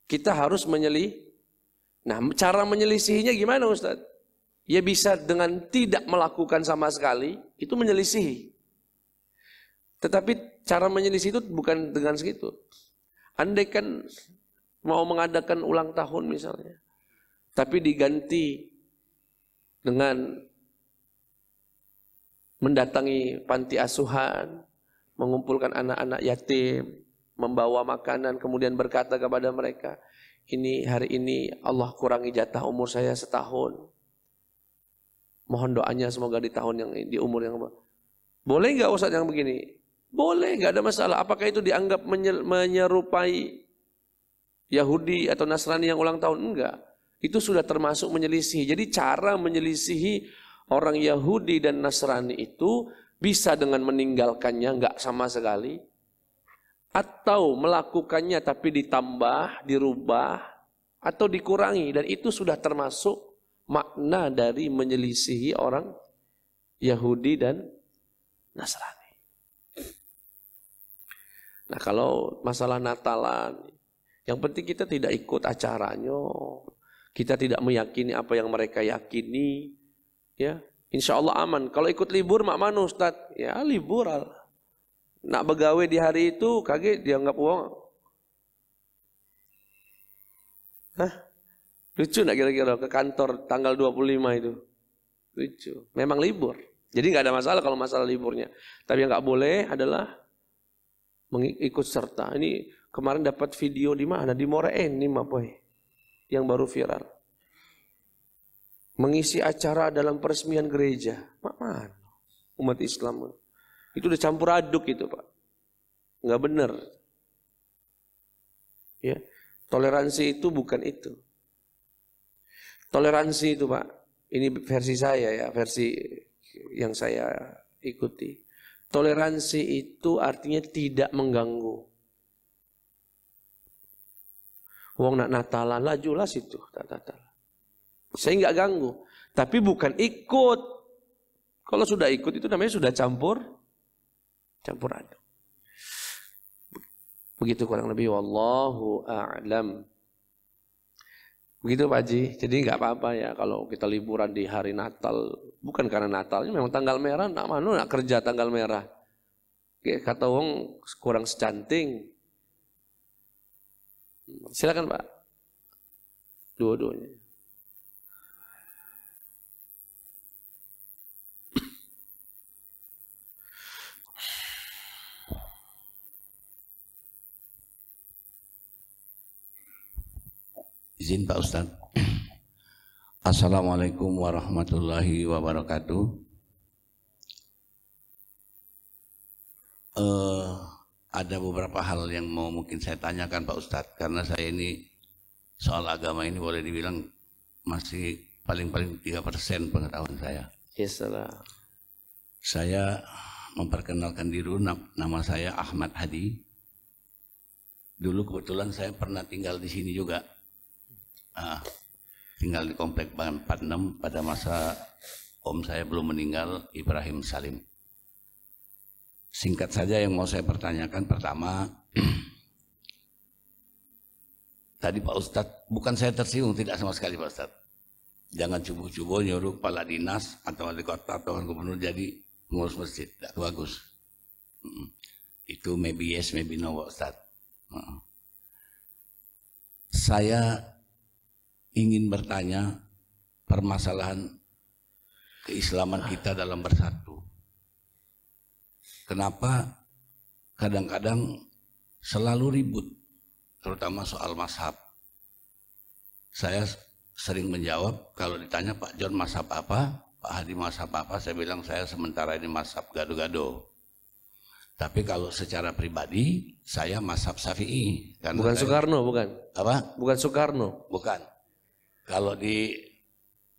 Kita harus Nah, cara menyelisihinya gimana, Ustaz? Ya bisa dengan tidak melakukan sama sekali, itu menyelisihi. Tetapi cara menyelisih itu bukan dengan segitu. Andai kan mau mengadakan ulang tahun misalnya, tapi diganti dengan mendatangi panti asuhan, mengumpulkan anak-anak yatim, membawa makanan, kemudian berkata kepada mereka, hari ini Allah kurangi jatah umur saya setahun. Mohon doanya semoga di umur yang boleh nggak Ustaz yang begini? Boleh, nggak ada masalah. Apakah itu dianggap menyerupai Yahudi atau Nasrani yang ulang tahun? Enggak. Itu sudah termasuk menyelisihi. Jadi cara menyelisihi orang Yahudi dan Nasrani itu bisa dengan meninggalkannya nggak sama sekali, atau melakukannya tapi ditambah, dirubah, atau dikurangi, dan itu sudah termasuk makna dari menyelisihi orang Yahudi dan Nasrani. Nah kalau masalah Natalan, yang penting kita tidak ikut acaranya, kita tidak meyakini apa yang mereka yakini, ya insya Allah aman. Kalau ikut libur mak mana Ustaz? Ya libur Allah. Nak begawe di hari itu kaget dianggap uang. Hah? Lucu nak kira-kira ke kantor tanggal 25 itu? Lucu. Memang libur. Jadi nggak ada masalah kalau masalah liburnya. Tapi yang nggak boleh adalah mengikut serta. Ini kemarin dapat video di mana? Di Morein nih Mapoy. Yang baru viral. Mengisi acara dalam peresmian gereja. Mana? Umat Islam. Itu udah campur aduk itu Pak. Nggak benar. Ya. Toleransi itu bukan itu. Toleransi itu Pak. Ini versi saya ya. Versi yang saya ikuti. Toleransi itu artinya tidak mengganggu. Wong nak Natalan lah jelas itu. Saya nggak ganggu. Tapi bukan ikut. Kalau sudah ikut itu namanya sudah campur aduk. Begitu kurang lebih. Wallahu a'lam. Begitu Pak Haji. Jadi nggak apa-apa ya kalau kita liburan di hari Natal. Bukan karena Natalnya memang tanggal merah. Nak mana nak kerja tanggal merah. Kata wong kurang secanting. Silakan Pak. Dua-duanya. Izin Pak Ustadz. Assalamualaikum warahmatullahi wabarakatuh. Ada beberapa hal yang mau mungkin saya tanyakan Pak Ustadz. Karena saya ini soal agama ini boleh dibilang masih paling-paling 3% pengetahuan saya. Yes, salah. Saya memperkenalkan diri, nama saya Ahmad Hadi. Dulu kebetulan saya pernah tinggal di sini juga. Tinggal di komplek Bangun 46 pada masa om saya belum meninggal, Ibrahim Salim. Singkat saja yang mau saya pertanyakan pertama, tadi Pak Ustadz, bukan saya tersinggung, tidak sama sekali Pak Ustadz. Jangan cubu-cubu nyuruh kepala dinas atau wali kota atau gubernur jadi pengurus masjid, tidak bagus. Itu maybe yes, maybe no Pak Ustadz. Saya ingin bertanya permasalahan keislaman kita dalam bersatu. Kenapa kadang-kadang selalu ribut, terutama soal mazhab. Saya sering menjawab kalau ditanya Pak John mazhab apa, Pak Hadi mazhab apa, saya bilang saya sementara ini mazhab gado-gado. Tapi kalau secara pribadi saya mazhab Syafi'i. Bukan Soekarno, bukan? Apa? Bukan Soekarno. Bukan. Kalau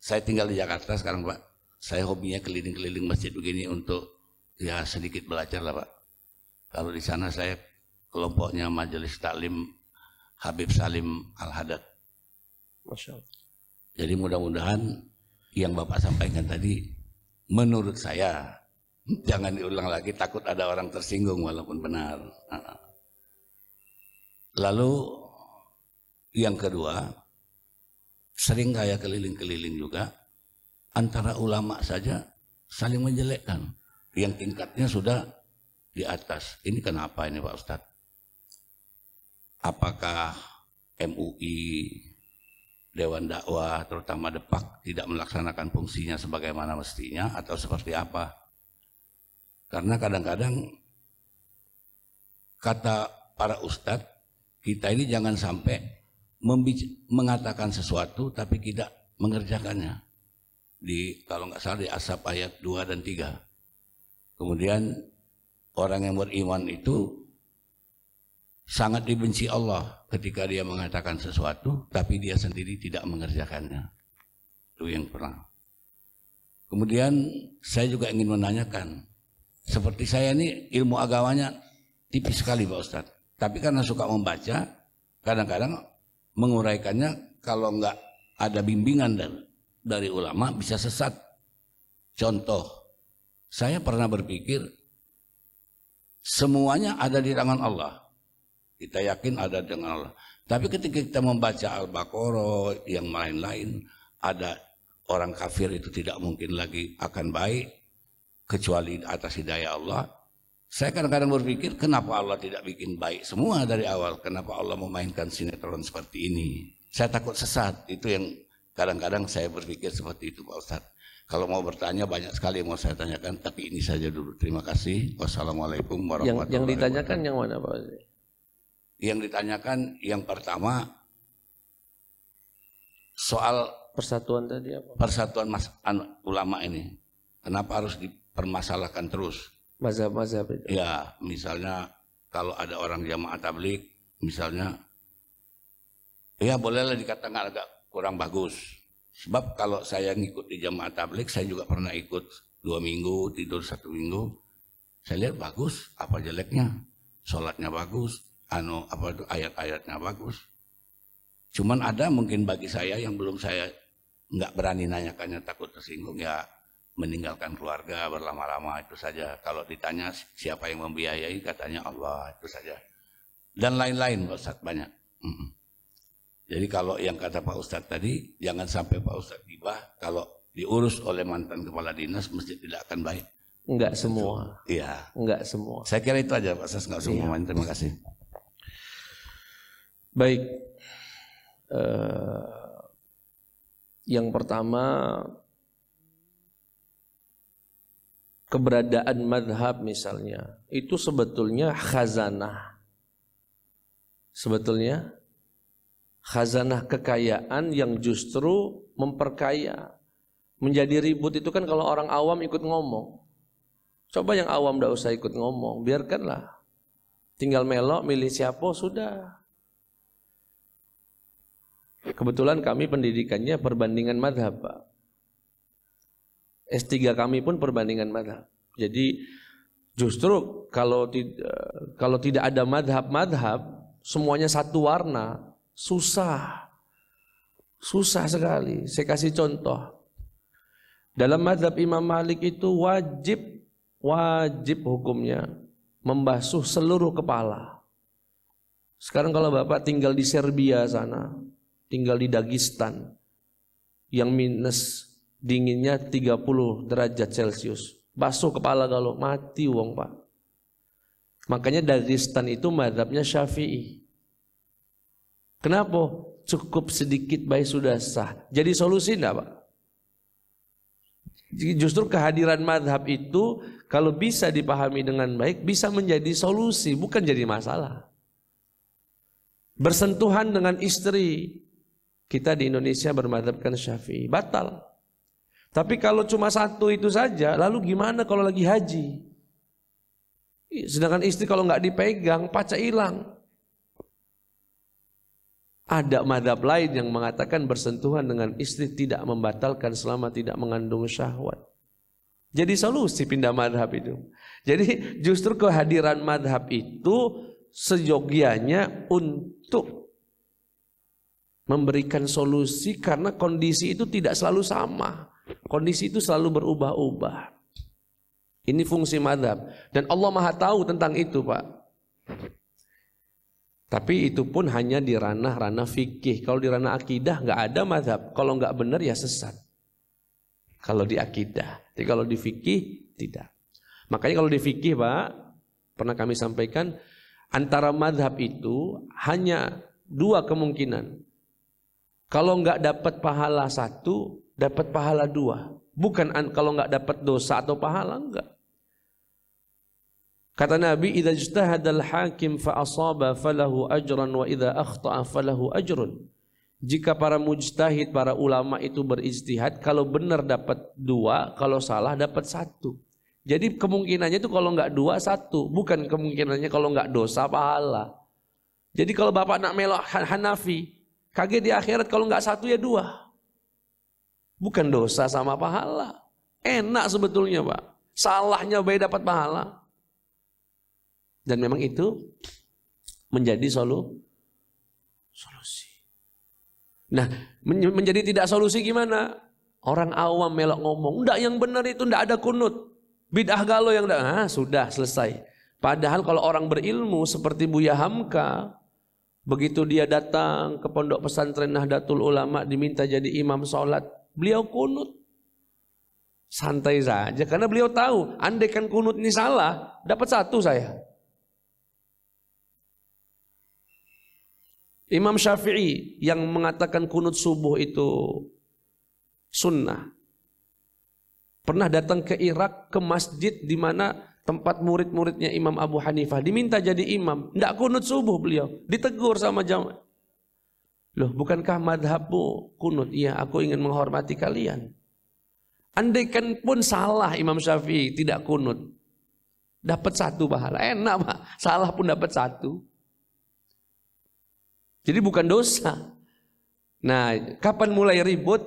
saya tinggal di Jakarta sekarang Pak, saya hobinya keliling-keliling masjid begini untuk ya sedikit belajar lah Pak. Kalau di sana saya kelompoknya Majelis Taklim Habib Salim Al-Hadad. Masya Allah. Jadi mudah-mudahan yang Bapak sampaikan tadi menurut saya jangan diulang lagi, takut ada orang tersinggung walaupun benar. Lalu yang kedua, sering kayak keliling-keliling juga antara ulama saja saling menjelekkan yang tingkatnya sudah di atas. Ini kenapa ini Pak Ustadz? Apakah MUI, Dewan Dakwah, terutama Depak tidak melaksanakan fungsinya sebagaimana mestinya atau seperti apa? Karena kadang-kadang kata para ustadz, kita ini jangan sampai mengatakan sesuatu tapi tidak mengerjakannya. Kalau nggak salah di Ashab ayat 2 dan 3. Kemudian orang yang beriman itu sangat dibenci Allah ketika dia mengatakan sesuatu tapi dia sendiri tidak mengerjakannya. Itu yang pertama. Kemudian saya juga ingin menanyakan, seperti saya ini ilmu agamanya tipis sekali Pak Ustadz. Tapi karena suka membaca, kadang-kadang menguraikannya kalau nggak ada bimbingan dari ulama bisa sesat. Contoh, saya pernah berpikir Semuanya ada di tangan Allah. Kita yakin ada dengan Allah. Tapi ketika kita membaca Al-Baqarah yang lain-lain, ada orang kafir itu tidak mungkin lagi akan baik kecuali atas hidayah Allah. Saya kadang-kadang berpikir, kenapa Allah tidak bikin baik semua dari awal? Kenapa Allah memainkan sinetron seperti ini? Saya takut sesat. Itu yang kadang-kadang saya berpikir seperti itu, Pak Ustadz. Kalau mau bertanya banyak sekali yang mau saya tanyakan, tapi ini saja dulu. Terima kasih. Wassalamualaikum warahmatullahi wabarakatuh. Yang ditanyakan yang mana, Pak Ustadz? Yang ditanyakan yang pertama soal persatuan tadi apa? Persatuan ulama ini. Kenapa harus dipermasalahkan terus? Mazhab-mazhab itu. Ya, misalnya kalau ada orang jamaah tabligh, misalnya, ya bolehlah dikatakan agak kurang bagus. Sebab kalau saya ngikut di jamaah tabligh, saya juga pernah ikut 2 minggu, tidur 1 minggu. Saya lihat bagus, apa jeleknya? Sholatnya bagus, ayat-ayatnya bagus. Cuman ada mungkin bagi saya yang belum saya nggak berani nanyakannya, takut tersinggung, ya meninggalkan keluarga berlama-lama itu saja. Kalau ditanya siapa yang membiayai, katanya Allah, itu saja. Dan lain-lain Pak Ustadz, banyak. Jadi kalau yang kata Pak Ustadz tadi, jangan sampai Pak Ustadz tiba kalau diurus oleh mantan kepala dinas mesti tidak akan baik. Enggak semua. Iya. Enggak semua. Saya kira itu aja Pak Ustadz, nggak usah ngomongin. Terima kasih. Baik. Yang pertama, keberadaan madhab misalnya, itu sebetulnya khazanah. Sebetulnya khazanah kekayaan yang justru memperkaya. Menjadi ribut itu kan kalau orang awam ikut ngomong. Coba yang awam tidak usah ikut ngomong, biarkanlah. Tinggal melok, milih siapa, sudah. Kebetulan kami pendidikannya perbandingan madhab, Pak. S3 kami pun perbandingan madhab. Jadi justru kalau tidak ada madhab-madhab, semuanya satu warna, susah sekali. Saya kasih contoh. Dalam mazhab Imam Malik itu wajib hukumnya membasuh seluruh kepala. Sekarang kalau Bapak tinggal di Serbia sana, tinggal di Dagestan, yang minus dinginnya 30 derajat Celcius, basuh kepala kalau mati wong Pak. Makanya Dagestan itu mazhabnya Syafi'i. Kenapa? Cukup sedikit baik sudah sah. Jadi solusi enggak, Pak? Justru kehadiran madhab itu kalau bisa dipahami dengan baik bisa menjadi solusi, bukan jadi masalah. Bersentuhan dengan istri, kita di Indonesia bermadhabkan Syafi'i, batal. Tapi kalau cuma satu itu saja, lalu gimana kalau lagi haji? Sedangkan istri kalau nggak dipegang, paca hilang. Ada madhab lain yang mengatakan bersentuhan dengan istri tidak membatalkan selama tidak mengandung syahwat. Jadi solusi pindah madhab itu. Jadi justru kehadiran madhab itu seyogianya untuk memberikan solusi karena kondisi itu tidak selalu sama. Kondisi itu selalu berubah-ubah. Ini fungsi madhab. Dan Allah Maha tahu tentang itu, Pak. Tapi itu pun hanya di ranah-ranah fikih. Kalau di ranah akidah nggak ada madhab. Kalau nggak benar ya sesat. Kalau di akidah. Jadi kalau di fikih tidak. Makanya kalau di fikih, Pak, pernah kami sampaikan, antara madhab itu hanya 2 kemungkinan. Kalau nggak dapat pahala 1, dapat pahala 2. Bukan kalau nggak dapat dosa atau pahala, enggak. Kata Nabi, idza ijtahadal hakim fa asaba falahu ajran wa idza akhta'a falahu ajrun. Jika para mujtahid, para ulama itu berijtihad, kalau benar dapat 2, kalau salah dapat 1. Jadi kemungkinannya itu kalau enggak 2, 1, bukan kemungkinannya kalau enggak dosa pahala. Jadi kalau Bapak nak melok Hanafi, kaget di akhirat kalau enggak 1 ya 2. Bukan dosa sama pahala. Enak sebetulnya, Pak. Salahnya baik dapat pahala. Dan memang itu menjadi solusi. Nah, menjadi tidak solusi gimana? Orang awam melok ngomong, enggak, yang benar itu enggak ada kunut. Bid'ah galau yang enggak. Sudah selesai. Padahal kalau orang berilmu seperti Buya Hamka, begitu dia datang ke pondok pesantren Nahdlatul Ulama diminta jadi imam sholat, beliau kunut. Santai saja, karena beliau tahu, andai kan kunut ini salah, dapat 1 saya. Imam Syafi'i yang mengatakan kunut subuh itu sunnah, pernah datang ke Irak, ke masjid di mana tempat murid-muridnya Imam Abu Hanifah, diminta jadi imam, tidak kunut subuh beliau, ditegur sama jamaah. Loh, bukankah madhabmu kunut? Iya, aku ingin menghormati kalian. Andaikan pun salah Imam Syafi'i tidak kunut, dapat 1 pahala, enak Pak, salah pun dapat 1. Jadi bukan dosa. Nah, kapan mulai ribut?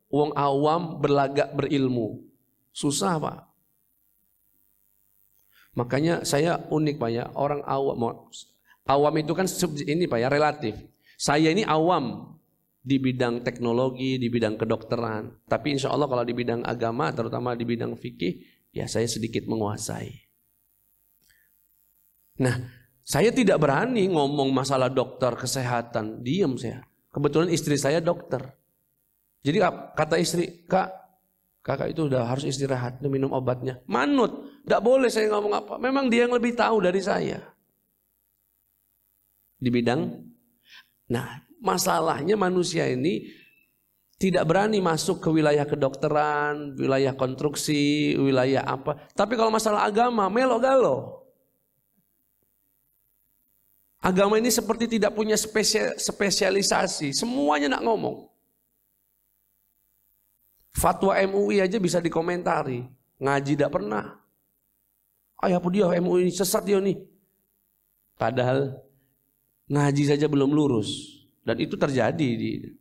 Wong awam berlagak berilmu. Susah Pak. Makanya saya unik Pak ya, orang awam. Awam itu kan ini Pak ya, relatif. Saya ini awam di bidang teknologi, di bidang kedokteran. Tapi insya Allah kalau di bidang agama, terutama di bidang fikih, ya saya sedikit menguasai. Nah, saya tidak berani ngomong masalah dokter, kesehatan, diam saya. Kebetulan istri saya dokter. Jadi kata istri, kakak itu udah harus istirahat, minum obatnya. Manut, tidak boleh saya ngomong apa. Memang dia yang lebih tahu dari saya. Di bidang, nah masalahnya manusia ini tidak berani masuk ke wilayah kedokteran, wilayah konstruksi, wilayah apa. Tapi kalau masalah agama, melo-galo. Agama ini seperti tidak punya spesialisasi, semuanya nak ngomong. Fatwa MUI aja bisa dikomentari, ngaji tidak pernah. Apa dia MUI ini sesat dia nih. Padahal ngaji saja belum lurus, dan itu terjadi.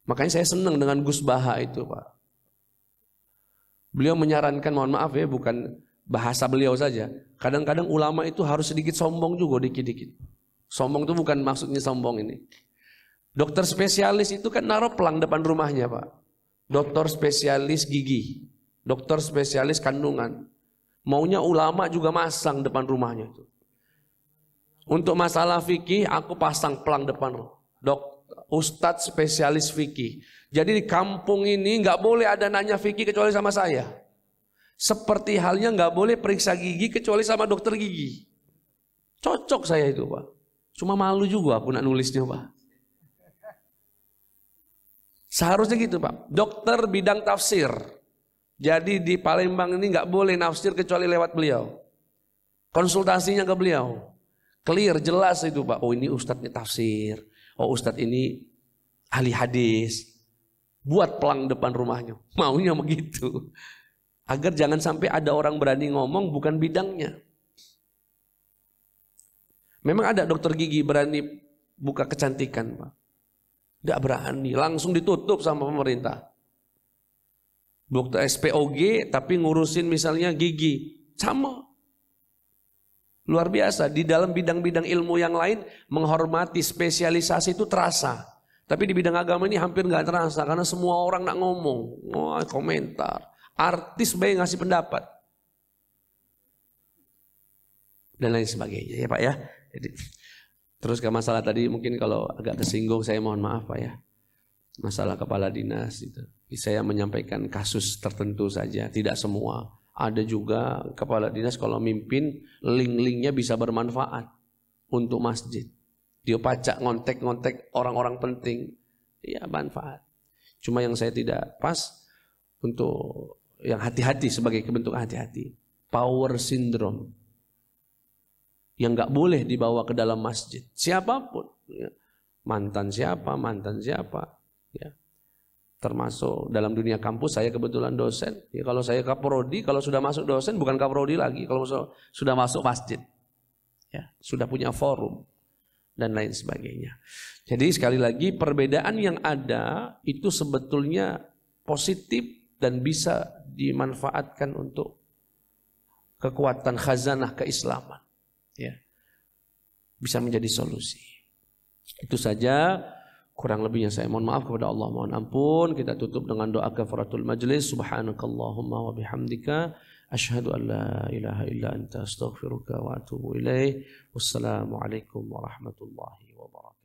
Makanya saya senang dengan Gus Baha itu Pak. Beliau menyarankan, mohon maaf ya, bukan bahasa beliau saja. Kadang-kadang ulama itu harus sedikit sombong juga, dikit-dikit. Sombong itu bukan maksudnya sombong ini. Dokter spesialis itu kan naruh pelang depan rumahnya Pak. Dokter spesialis gigi, dokter spesialis kandungan. Maunya ulama juga masang depan rumahnya itu. Untuk masalah fikih aku pasang pelang depan. Ustadz spesialis fikih. Jadi di kampung ini nggak boleh ada nanya fikih kecuali sama saya. Seperti halnya nggak boleh periksa gigi kecuali sama dokter gigi. Cocok saya itu Pak. Cuma malu juga aku nak nulisnya Pak. Seharusnya gitu Pak. Dokter bidang tafsir. Jadi di Palembang ini nggak boleh nafsir kecuali lewat beliau. Konsultasinya ke beliau. Clear, jelas itu Pak. Oh ini ustadznya tafsir. Oh ustadz ini ahli hadis. Buat pelang depan rumahnya. Maunya begitu. Agar jangan sampai ada orang berani ngomong bukan bidangnya. Memang ada dokter gigi berani buka kecantikan Pak. Tidak berani, langsung ditutup sama pemerintah. Dokter SPOG tapi ngurusin misalnya gigi. Sama. Luar biasa, di dalam bidang-bidang ilmu yang lain menghormati spesialisasi itu terasa. Tapi di bidang agama ini hampir nggak terasa karena semua orang nak ngomong, komentar. Artis baik ngasih pendapat dan lain sebagainya ya Pak ya. Jadi, terus ke masalah tadi mungkin kalau agak tersinggung saya mohon maaf Pak ya. Masalah kepala dinas itu. Saya menyampaikan kasus tertentu saja, tidak semua. Ada juga kepala dinas kalau mimpin link-linknya bisa bermanfaat untuk masjid. Dia pacak ngontek-ngontek orang-orang penting, ya manfaat. Cuma yang saya tidak pas untuk yang hati-hati sebagai bentuk hati-hati, power syndrome yang nggak boleh dibawa ke dalam masjid siapapun, ya. mantan siapa, ya. Termasuk dalam dunia kampus saya kebetulan dosen, ya kalau saya kaprodi, kalau sudah masuk dosen bukan kaprodi lagi, kalau sudah masuk masjid, ya sudah punya forum dan lain sebagainya. Jadi sekali lagi perbedaan yang ada itu sebetulnya positif dan bisa dimanfaatkan untuk kekuatan khazanah keislaman, ya bisa menjadi solusi. Itu saja, kurang lebihnya saya mohon maaf kepada Allah, mohon ampun. Kita tutup dengan doa kafaratul majlis. Subhanakallahumma wa bihamdika Asyhadu an la ilaha illa anta astaghfiruka wa atubu ilaih. Wassalamualaikum warahmatullahi wabarakatuh.